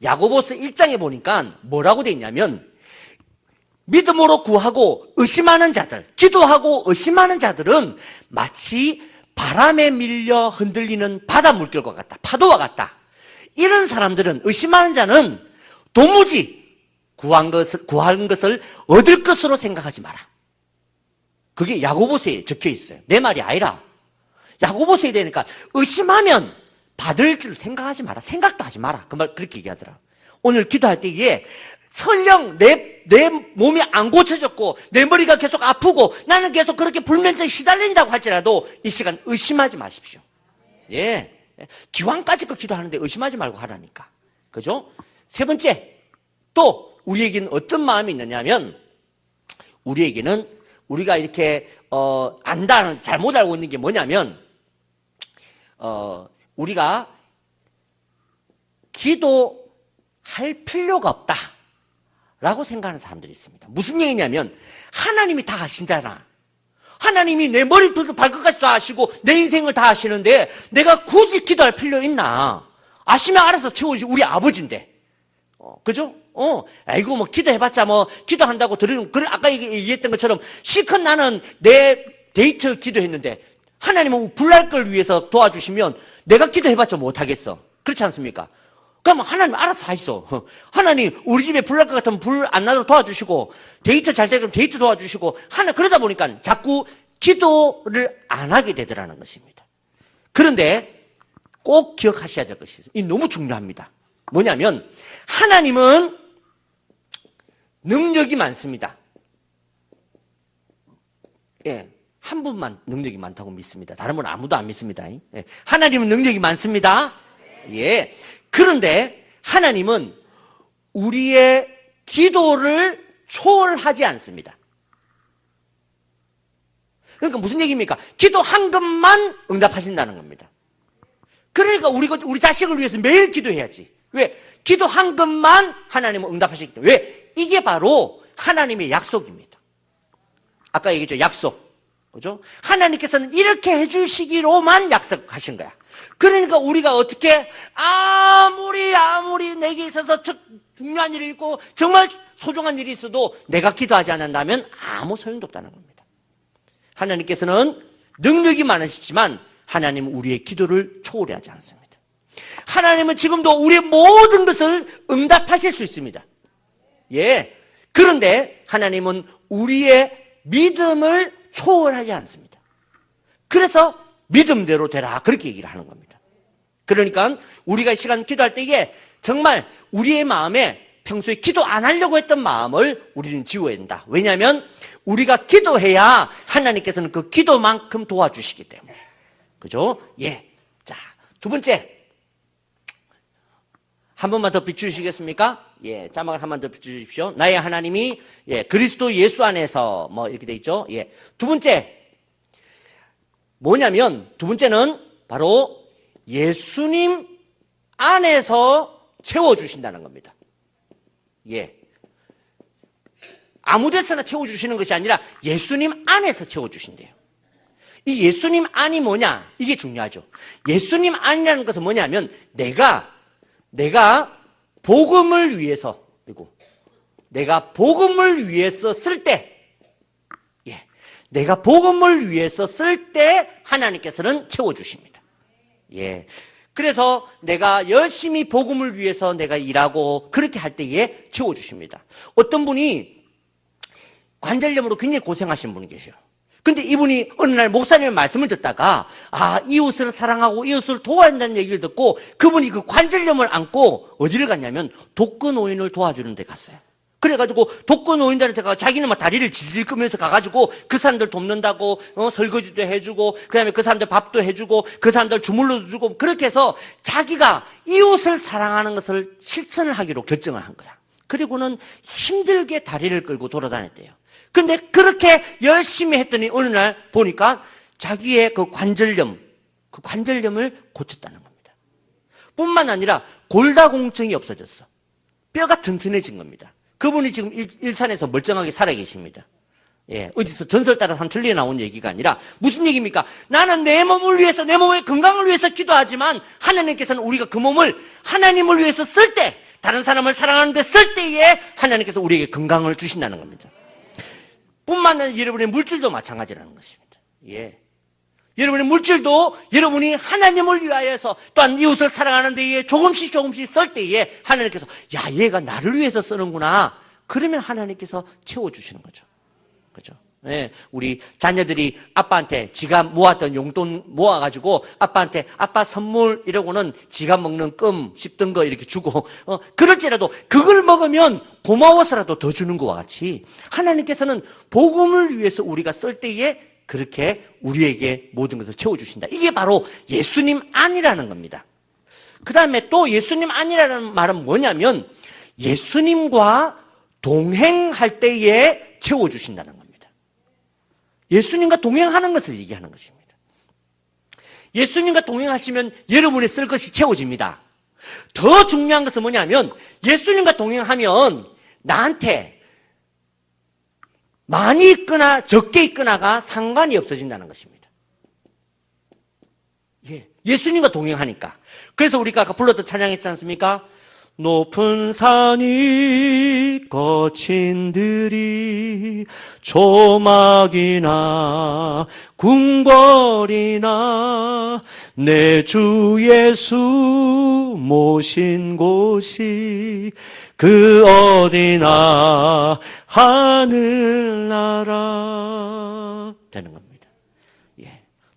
야고보서 1장에 보니까 뭐라고 돼 있냐면 믿음으로 구하고 의심하는 자들, 기도하고 의심하는 자들은 마치 바람에 밀려 흔들리는 바다 물결과 같다. 파도와 같다. 이런 사람들은, 의심하는 자는 도무지 구한 것을 얻을 것으로 생각하지 마라. 그게 야고보서에 적혀 있어요. 내 말이 아니라 야고보서에 되니까 의심하면 받을 줄 생각하지 마라. 생각도 하지 마라. 그 말 그렇게 얘기하더라. 오늘 기도할 때에 설령 내 몸이 안 고쳐졌고 내 머리가 계속 아프고 나는 계속 그렇게 불면증에 시달린다고 할지라도 이 시간 의심하지 마십시오. 예. 기왕까지 거 기도하는데 의심하지 말고 하라니까. 그죠? 세 번째, 또 우리에게는 어떤 마음이 있느냐면 우리에게는 우리가 이렇게 안다는 잘못 알고 있는 게 뭐냐면 우리가 기도할 필요가 없다라고 생각하는 사람들이 있습니다. 무슨 얘기냐면 하나님이 다 아시잖아. 하나님이 내 머리부터 발끝까지 다 아시고 내 인생을 다 아시는데 내가 굳이 기도할 필요 있나? 아시면 알아서 채워주시 우리 아버지인데. 그죠? 아이고, 뭐, 기도해봤자 뭐, 기도한다고 들으면, 그래, 아까 얘기했던 것처럼, 실컷 나는 내 데이트 기도했는데, 하나님은 불날 걸 위해서 도와주시면, 내가 기도해봤자 못하겠어. 그렇지 않습니까? 그러면 하나님 알아서 하시죠. 하나님, 우리 집에 불날 것 같으면 불 안 나도록 도와주시고, 데이트 잘 되면 데이트 도와주시고, 그러다 보니까 자꾸 기도를 안 하게 되더라는 것입니다. 그런데 꼭 기억하셔야 될 것이 있어요. 이 너무 중요합니다. 뭐냐면, 하나님은 능력이 많습니다. 예, 한 분만 능력이 많다고 믿습니다. 다른 분은 아무도 안 믿습니다. 예, 하나님은 능력이 많습니다. 예. 그런데 하나님은 우리의 기도를 초월하지 않습니다. 그러니까 무슨 얘기입니까? 기도한 것만 응답하신다는 겁니다. 그러니까 우리 자식을 위해서 매일 기도해야지. 왜? 기도한 것만 하나님은 응답하시기 때문에. 왜? 이게 바로 하나님의 약속입니다. 아까 얘기했죠. 약속. 그죠? 하나님께서는 이렇게 해주시기로만 약속하신 거야. 그러니까 우리가 어떻게 아무리 내게 있어서 중요한 일이 있고 정말 소중한 일이 있어도 내가 기도하지 않는다면 아무 소용도 없다는 겁니다. 하나님께서는 능력이 많으시지만 하나님은 우리의 기도를 초월하지 않습니다. 하나님은 지금도 우리의 모든 것을 응답하실 수 있습니다. 예. 그런데 하나님은 우리의 믿음을 초월하지 않습니다. 그래서 믿음대로 되라. 그렇게 얘기를 하는 겁니다. 그러니까 우리가 이 시간 기도할 때에 정말 우리의 마음에 평소에 기도 안 하려고 했던 마음을 우리는 지워야 된다. 왜냐하면 우리가 기도해야 하나님께서는 그 기도만큼 도와주시기 때문에. 그죠? 예. 자, 두 번째. 한 번만 더 비추시겠습니까? 예, 자막을 한 번 더 비추십시오. 나의 하나님이, 예, 그리스도 예수 안에서, 뭐, 이렇게 돼 있죠. 예. 두 번째. 뭐냐면, 두 번째는 바로 예수님 안에서 채워주신다는 겁니다. 예. 아무 데서나 채워주시는 것이 아니라 예수님 안에서 채워주신대요. 이 예수님 안이 뭐냐? 이게 중요하죠. 예수님 안이라는 것은 뭐냐면 내가 복음을 위해서, 그리고 내가 복음을 위해서 쓸 때, 예, 내가 복음을 위해서 쓸 때 하나님께서는 채워주십니다. 예. 그래서 내가 열심히 복음을 위해서 내가 일하고 그렇게 할 때에 채워주십니다. 어떤 분이 관절염으로 굉장히 고생하신 분이 계셔요. 근데 이분이 어느 날 목사님의 말씀을 듣다가 이웃을 사랑하고 이웃을 도와야 한다는 얘기를 듣고 그분이 그 관절염을 안고 어디를 갔냐면 독거노인을 도와주는 데 갔어요. 그래가지고 독거노인들한테 가서 자기는 막 다리를 질질 끄면서 가가지고 그 사람들 돕는다고 설거지도 해주고 그 다음에 그 사람들 밥도 해주고 그 사람들 주물러도 주고 그렇게 해서 자기가 이웃을 사랑하는 것을 실천을 하기로 결정을 한 거야. 그리고는 힘들게 다리를 끌고 돌아다녔대요. 근데 그렇게 열심히 했더니 어느 날 보니까 자기의 그 관절염을 고쳤다는 겁니다. 뿐만 아니라 골다공증이 없어졌어. 뼈가 튼튼해진 겁니다. 그분이 지금 일산에서 멀쩡하게 살아 계십니다. 예, 어디서 전설 따라 삼천리에 나온 얘기가 아니라 무슨 얘기입니까? 나는 내 몸을 위해서, 내 몸의 건강을 위해서 기도하지만 하나님께서는 우리가 그 몸을 하나님을 위해서 쓸 때, 다른 사람을 사랑하는 데 쓸 때에 하나님께서 우리에게 건강을 주신다는 겁니다. 뿐만 아니라 여러분의 물질도 마찬가지라는 것입니다. 예. 여러분의 물질도 여러분이 하나님을 위하여서 또한 이웃을 사랑하는 데에 조금씩 쓸 때에 하나님께서 얘가 나를 위해서 쓰는구나. 그러면 하나님께서 채워주시는 거죠. 그죠? 예. 우리 자녀들이 아빠한테 지가 모았던 용돈 모아가지고 아빠한테 아빠 선물 이러고는 지가 먹는 껌 씹던 거 이렇게 주고 그럴지라도 그걸 먹으면 고마워서라도 더 주는 것과 같이 하나님께서는 복음을 위해서 우리가 쓸 때에 그렇게 우리에게 모든 것을 채워주신다. 이게 바로 예수님 안이라는 겁니다. 그 다음에 또 예수님 안이라는 말은 뭐냐면 예수님과 동행할 때에 채워주신다는 겁니다. 예수님과 동행하는 것을 얘기하는 것입니다. 예수님과 동행하시면 여러분의 쓸 것이 채워집니다. 더 중요한 것은 뭐냐면 예수님과 동행하면 나한테 많이 있거나 적게 있거나가 상관이 없어진다는 것입니다. 예수님과 동행하니까. 그래서 우리가 아까 불렀던 찬양했지 않습니까? 높은 산이 거친 들이 조막이나 궁궐이나 내 주 예수 모신 곳이 그 어디나 하늘나라 되는 겁니다.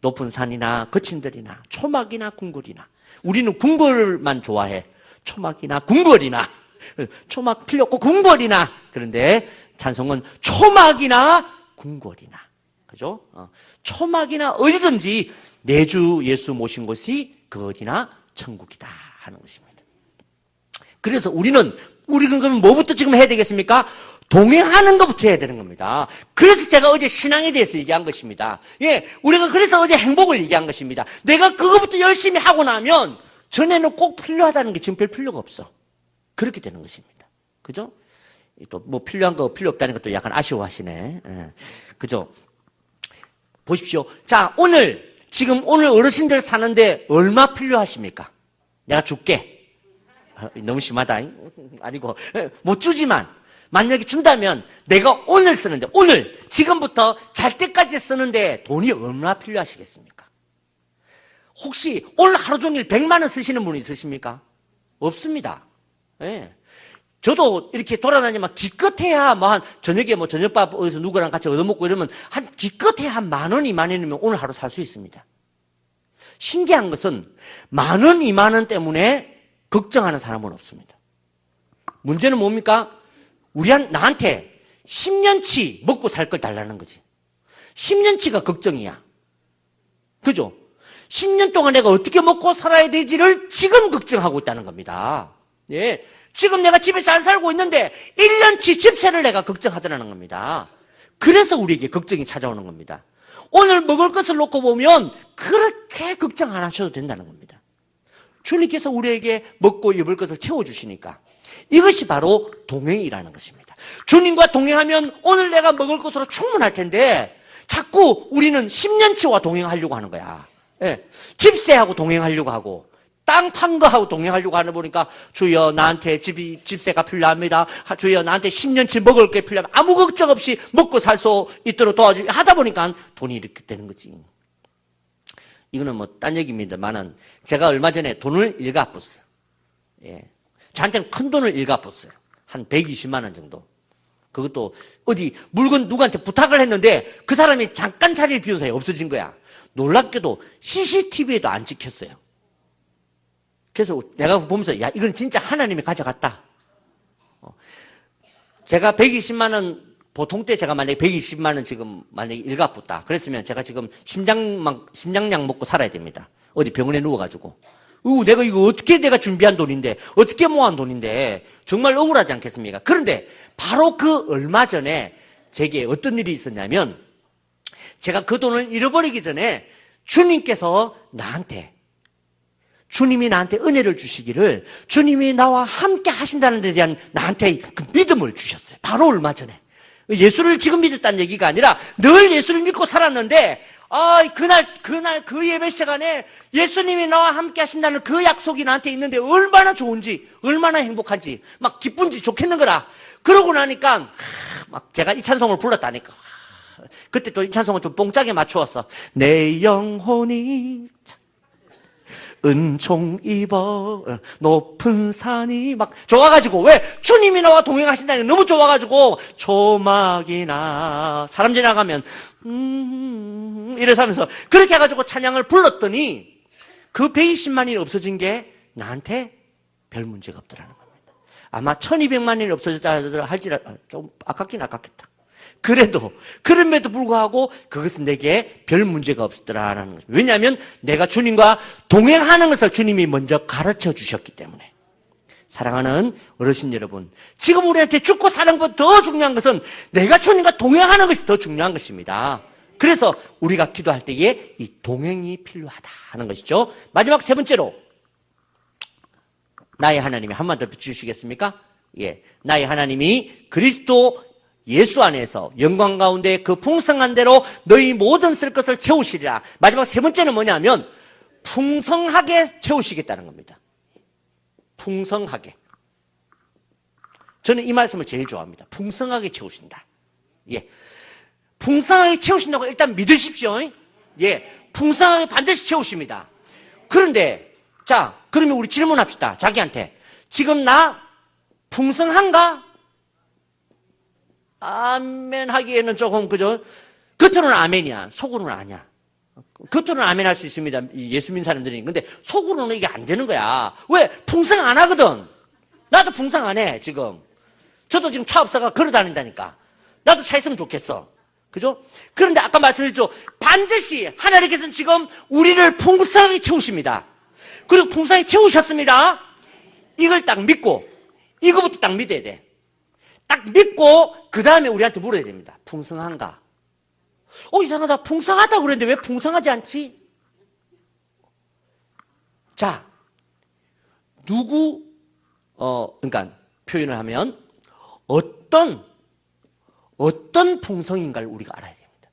높은 산이나 거친 들이나 초막이나 궁궐이나. 우리는 궁궐만 좋아해. 초막이나 궁궐이나. 초막 필요 없고 궁궐이나. 그런데 찬송은 초막이나 궁궐이나. 그죠? 초막이나 어디든지 내 주 예수 모신 곳이 그 어디나 천국이다 하는 것입니다. 그래서 우리는 그러면 뭐부터 지금 해야 되겠습니까? 동행하는 것부터 해야 되는 겁니다. 그래서 제가 어제 신앙에 대해서 얘기한 것입니다. 우리가 그래서 어제 행복을 얘기한 것입니다. 내가 그것부터 열심히 하고 나면 전에는 꼭 필요하다는 게 지금 별 필요가 없어. 그렇게 되는 것입니다. 그죠? 또 뭐 필요한 거 필요 없다는 것도 약간 아쉬워하시네. 그죠? 보십시오. 자, 오늘 어르신들 사는데 얼마 필요하십니까? 내가 줄게. 너무 심하다. 아니고 못 주지만 만약에 준다면 내가 오늘 쓰는데, 오늘 지금부터 잘 때까지 쓰는데 돈이 얼마나 필요하시겠습니까? 혹시 오늘 하루 종일 100만 원 쓰시는 분 있으십니까? 없습니다. 저도 이렇게 돌아다니면 기껏해야 한 저녁에 저녁밥 어디서 누구랑 같이 얻어먹고 이러면 기껏해야 한 10,000원, 20,000원이면 오늘 하루 살 수 있습니다. 신기한 것은 10,000원, 20,000원 때문에 걱정하는 사람은 없습니다. 문제는 뭡니까? 나한테 10년치 먹고 살 걸 달라는 거지. 10년치가 걱정이야. 그죠? 10년 동안 내가 어떻게 먹고 살아야 되지를 지금 걱정하고 있다는 겁니다. 지금 내가 집에서 안 살고 있는데 1년치 집세를 내가 걱정하더라는 겁니다. 그래서 우리에게 걱정이 찾아오는 겁니다. 오늘 먹을 것을 놓고 보면 그렇게 걱정 안 하셔도 된다는 겁니다. 주님께서 우리에게 먹고 입을 것을 채워주시니까. 이것이 바로 동행이라는 것입니다. 주님과 동행하면 오늘 내가 먹을 것으로 충분할 텐데 자꾸 우리는 10년치와 동행하려고 하는 거야. 집세하고 동행하려고 하고 땅 판 거하고 동행하려고 하는 보니까 주여 나한테 집세가 필요합니다. 주여 나한테 10년치 먹을 게 필요합니다. 아무 걱정 없이 먹고 살 수 있도록 도와주기 하다 보니까 돈이 이렇게 되는 거지. 이거는 딴 얘기입니다만은 제가 얼마 전에 돈을 일가었어요. 저한테는 큰 돈을 일가었어요. 한 120만 원 정도. 그것도 어디 물건 누구한테 부탁을 했는데 그 사람이 잠깐 자리를 비운 사이에 없어진 거야. 놀랍게도 CCTV에도 안 찍혔어요. 그래서 내가 보면서 야 이건 진짜 하나님이 가져갔다. 제가 120만 원 보통 때 제가 만약에 120만 원 지금 만약에 일가붙다 그랬으면 제가 지금 심장약 먹고 살아야 됩니다. 어디 병원에 누워가지고 내가 이거 어떻게 내가 준비한 돈인데 어떻게 모아온 돈인데 정말 억울하지 않겠습니까? 그런데 바로 그 얼마 전에 제게 어떤 일이 있었냐면 제가 그 돈을 잃어버리기 전에 주님이 나한테 은혜를 주시기를 주님이 나와 함께 하신다는 데 대한 나한테 그 믿음을 주셨어요. 바로 얼마 전에. 예수를 지금 믿었다는 얘기가 아니라 늘 예수를 믿고 살았는데 그날 그 예배 시간에 예수님이 나와 함께 하신다는 그 약속이 나한테 있는데 얼마나 좋은지 얼마나 행복한지 막 기쁜지 좋겠는 거라. 그러고 나니까 막 제가 이 찬송을 불렀다니까 그때 또 이 찬송을 좀 뽕짝에 맞추었어. 내 영혼이 은총 입어 높은 산이 막 좋아가지고 왜 주님이 나와 동행하신다는 게 너무 좋아가지고 조막이나 사람 지나가면 이래서 하면서 그렇게 해가지고 찬양을 불렀더니 그 120만 원이 없어진 게 나한테 별 문제가 없더라는 겁니다. 아마 1200만 원이 없어졌다 할지라도 좀 아깝긴 아깝겠다. 그럼에도 불구하고 그것은 내게 별 문제가 없었더라라는 것입니다. 왜냐하면 내가 주님과 동행하는 것을 주님이 먼저 가르쳐 주셨기 때문에. 사랑하는 어르신 여러분, 지금 우리한테 죽고 사는 것보다 더 중요한 것은 내가 주님과 동행하는 것이 더 중요한 것입니다. 그래서 우리가 기도할 때에 이 동행이 필요하다 하는 것이죠. 마지막 세 번째로, 나의 하나님이 한 번 더 비추시겠습니까? 예, 나의 하나님이 그리스도 예수 안에서 영광 가운데 그 풍성한 대로 너희 모든 쓸 것을 채우시리라. 마지막 세 번째는 뭐냐면 풍성하게 채우시겠다는 겁니다. 풍성하게. 저는 이 말씀을 제일 좋아합니다. 풍성하게 채우신다. 예, 풍성하게 채우신다고 일단 믿으십시오. 예, 풍성하게 반드시 채우십니다. 그런데 자, 그러면 우리 질문합시다. 자기한테. 지금 나 풍성한가? 아멘 하기에는 조금, 그죠? 겉으로는 아멘이야. 속으로는 아니야. 겉으로는 아멘 할 수 있습니다. 예수 믿는 사람들이. 근데 속으로는 이게 안 되는 거야. 왜? 풍성 안 하거든. 나도 풍성 안 해, 지금. 저도 지금 차 없어가 걸어 다닌다니까. 나도 차 있으면 좋겠어. 그죠? 그런데 아까 말씀드렸죠. 반드시 하나님께서는 지금 우리를 풍성하게 채우십니다. 그리고 풍성하게 채우셨습니다. 이걸 딱 믿고, 이거부터 딱 믿어야 돼. 딱 믿고 그 다음에 우리한테 물어야 됩니다. 풍성한가? 이상하다. 풍성하다고 그랬는데 왜 풍성하지 않지? 자, 그러니까 표현을 하면 어떤 풍성인가를 우리가 알아야 됩니다.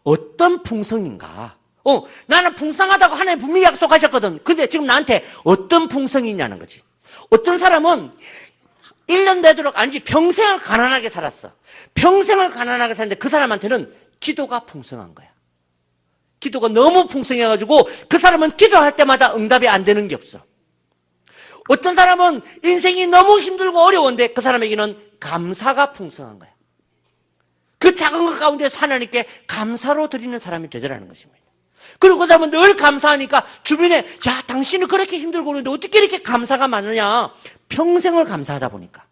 어떤 풍성인가? 나는 풍성하다고 하나님 분명히 약속하셨거든. 근데 지금 나한테 어떤 풍성이 있냐는 거지. 어떤 사람은 1년 되도록 아니지 평생을 가난하게 살았어. 평생을 가난하게 살았는데 그 사람한테는 기도가 풍성한 거야. 기도가 너무 풍성해가지고 그 사람은 기도할 때마다 응답이 안 되는 게 없어. 어떤 사람은 인생이 너무 힘들고 어려운데 그 사람에게는 감사가 풍성한 거야. 그 작은 것 가운데서 하나님께 감사로 드리는 사람이 되더라는 것입니다. 그리고 그 사람은 늘 감사하니까 주변에 야 당신은 그렇게 힘들고 그러는데 어떻게 이렇게 감사가 많으냐. 평생을 감사하다 보니까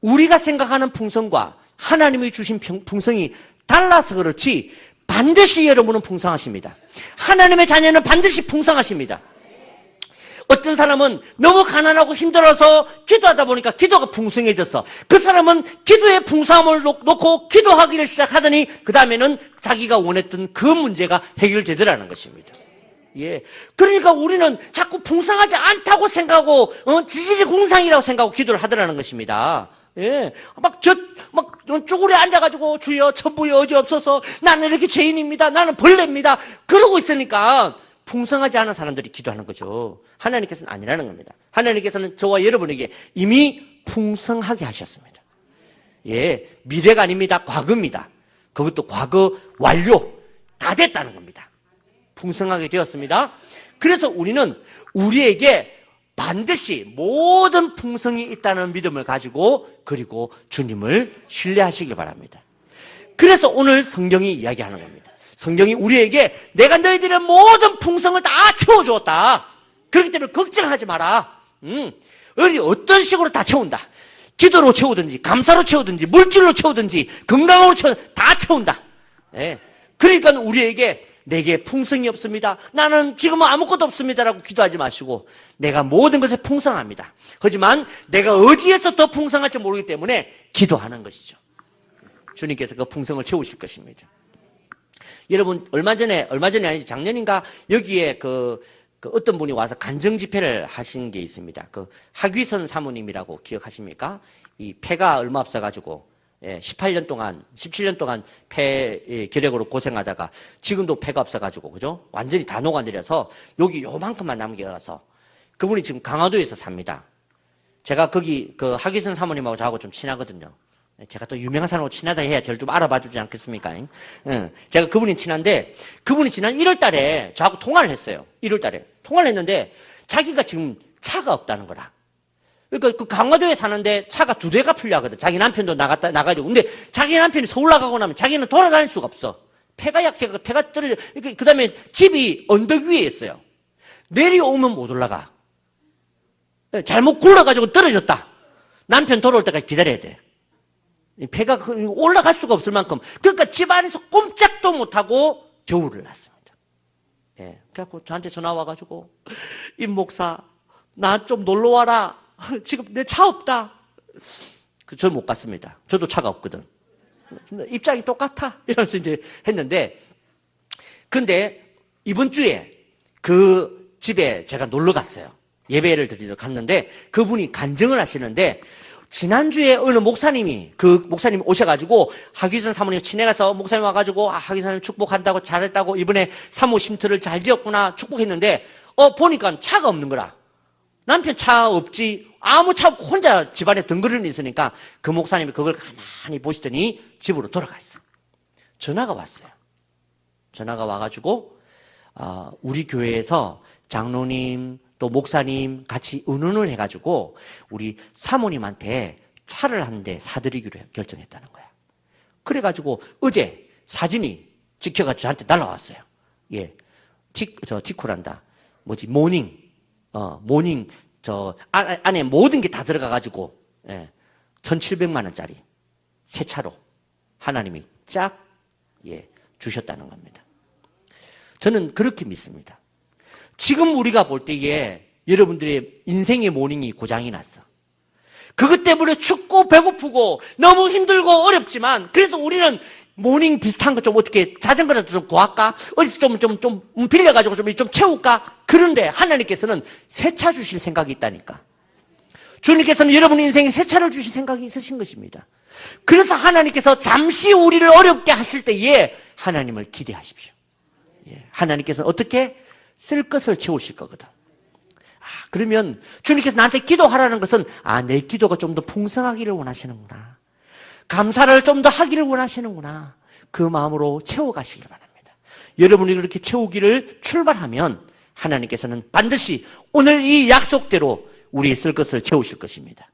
우리가 생각하는 풍성과 하나님이 주신 풍성이 달라서 그렇지 반드시 여러분은 풍성하십니다. 하나님의 자녀는 반드시 풍성하십니다. 어떤 사람은 너무 가난하고 힘들어서 기도하다 보니까 기도가 풍성해졌어. 그 사람은 기도의 풍성함을 놓고 기도하기를 시작하더니 그 다음에는 자기가 원했던 그 문제가 해결되더라는 것입니다. 예. 그러니까 우리는 자꾸 풍성하지 않다고 생각하고, 지질이 궁상이라고 생각하고 기도를 하더라는 것입니다. 예. 막 쭈그려 앉아가지고 주여 천부여 어지 없어서 나는 이렇게 죄인입니다. 나는 벌레입니다. 그러고 있으니까 풍성하지 않은 사람들이 기도하는 거죠. 하나님께서는 아니라는 겁니다. 하나님께서는 저와 여러분에게 이미 풍성하게 하셨습니다. 예, 미래가 아닙니다. 과거입니다. 그것도 과거 완료 다 됐다는 겁니다. 풍성하게 되었습니다. 그래서 우리는 우리에게 반드시 모든 풍성이 있다는 믿음을 가지고 그리고 주님을 신뢰하시길 바랍니다. 그래서 오늘 성경이 이야기하는 겁니다. 성경이 우리에게 내가 너희들의 모든 풍성을 다 채워주었다. 그렇기 때문에 걱정하지 마라. 어떤 식으로 다 채운다. 기도로 채우든지 감사로 채우든지 물질로 채우든지 건강으로 다 채운다. 예. 그러니까 우리에게 내게 풍성이 없습니다. 나는 지금은 아무것도 없습니다라고 기도하지 마시고 내가 모든 것에 풍성합니다. 하지만 내가 어디에서 더 풍성할지 모르기 때문에 기도하는 것이죠. 주님께서 그 풍성을 채우실 것입니다. 여러분 얼마 전에 아니지 작년인가 여기에 그 어떤 분이 와서 간증 집회를 하신 게 있습니다. 그 하귀선 사모님이라고 기억하십니까? 이 폐가 얼마 없어가지고 17년 동안 폐 결핵으로 고생하다가 지금도 폐가 없어가지고 그죠? 완전히 다 녹아내려서 여기 요만큼만 남겨서 그분이 지금 강화도에서 삽니다. 제가 거기 그 하귀선 사모님하고 저하고 좀 친하거든요. 제가 또 유명한 사람하고 친하다 해야 저를 좀 알아봐 주지 않겠습니까? 제가 그분이 친한데 그분이 지난 1월 달에 저하고 통화를 했어요. 1월 달에. 통화를 했는데 자기가 지금 차가 없다는 거라. 그러니까 그 강화도에 사는데 차가 2대가 필요하거든. 자기 남편도 나가지고. 근데 자기 남편이 서울 나가고 나면 자기는 돌아다닐 수가 없어. 폐가 약해가 폐가 떨어져. 그 다음에 집이 언덕 위에 있어요. 내려오면 못 올라가. 잘못 굴러가지고 떨어졌다. 남편 돌아올 때까지 기다려야 돼. 폐가 올라갈 수가 없을 만큼. 그러니까 집 안에서 꼼짝도 못하고 겨울을 났습니다. 예. 그래갖고 저한테 전화 와가지고, 임 목사, 나 좀 놀러 와라. 지금 내 차 없다. 저는 못 갔습니다. 저도 차가 없거든. 입장이 똑같아. 이러면서 이제 했는데, 근데 이번 주에 그 집에 제가 놀러 갔어요. 예배를 드리러 갔는데 그분이 간증을 하시는데, 지난주에 어느 목사님이, 그 목사님이 오셔가지고 하기선 사모님 친해가서 목사님 와가지고 하기선님 축복한다고 잘했다고 이번에 사모 쉼터를 잘 지었구나 축복했는데, 보니까 차가 없는 거라. 남편 차 없지, 아무 차 없고 혼자 집안에 덩그러니 있으니까 그 목사님이 그걸 가만히 보시더니 집으로 돌아갔어. 전화가 왔어요. 전화가 와가지고 우리 교회에서 장로님 또 목사님 같이 의논을 해가지고 우리 사모님한테 차를 한 대 사드리기로 결정했다는 거야. 그래가지고 어제 사진이 찍혀가지고 저한테 날라왔어요. 예, 티쿠란다. 뭐지, 모닝, 안에 모든 게 다 들어가가지고, 예, 1,700만 원짜리 새 차로 하나님이 쫙, 예, 주셨다는 겁니다. 저는 그렇게 믿습니다. 지금 우리가 볼 때에 여러분들의 인생의 모닝이 고장이 났어. 그것 때문에 춥고 배고프고 너무 힘들고 어렵지만, 그래서 우리는 모닝 비슷한 거 좀 어떻게 자전거라도 좀 구할까? 어디서 좀 빌려가지고 좀 채울까? 그런데 하나님께서는 새 차 주실 생각이 있다니까. 주님께서는 여러분 인생에 새 차를 주실 생각이 있으신 것입니다. 그래서 하나님께서 잠시 우리를 어렵게 하실 때에 하나님을 기대하십시오. 예, 하나님께서는 어떻게? 쓸 것을 채우실 거거든. 그러면 주님께서 나한테 기도하라는 것은, 내 기도가 좀 더 풍성하기를 원하시는구나, 감사를 좀 더 하기를 원하시는구나, 그 마음으로 채워가시길 바랍니다. 여러분이 그렇게 채우기를 출발하면 하나님께서는 반드시 오늘 이 약속대로 우리의 쓸 것을 채우실 것입니다.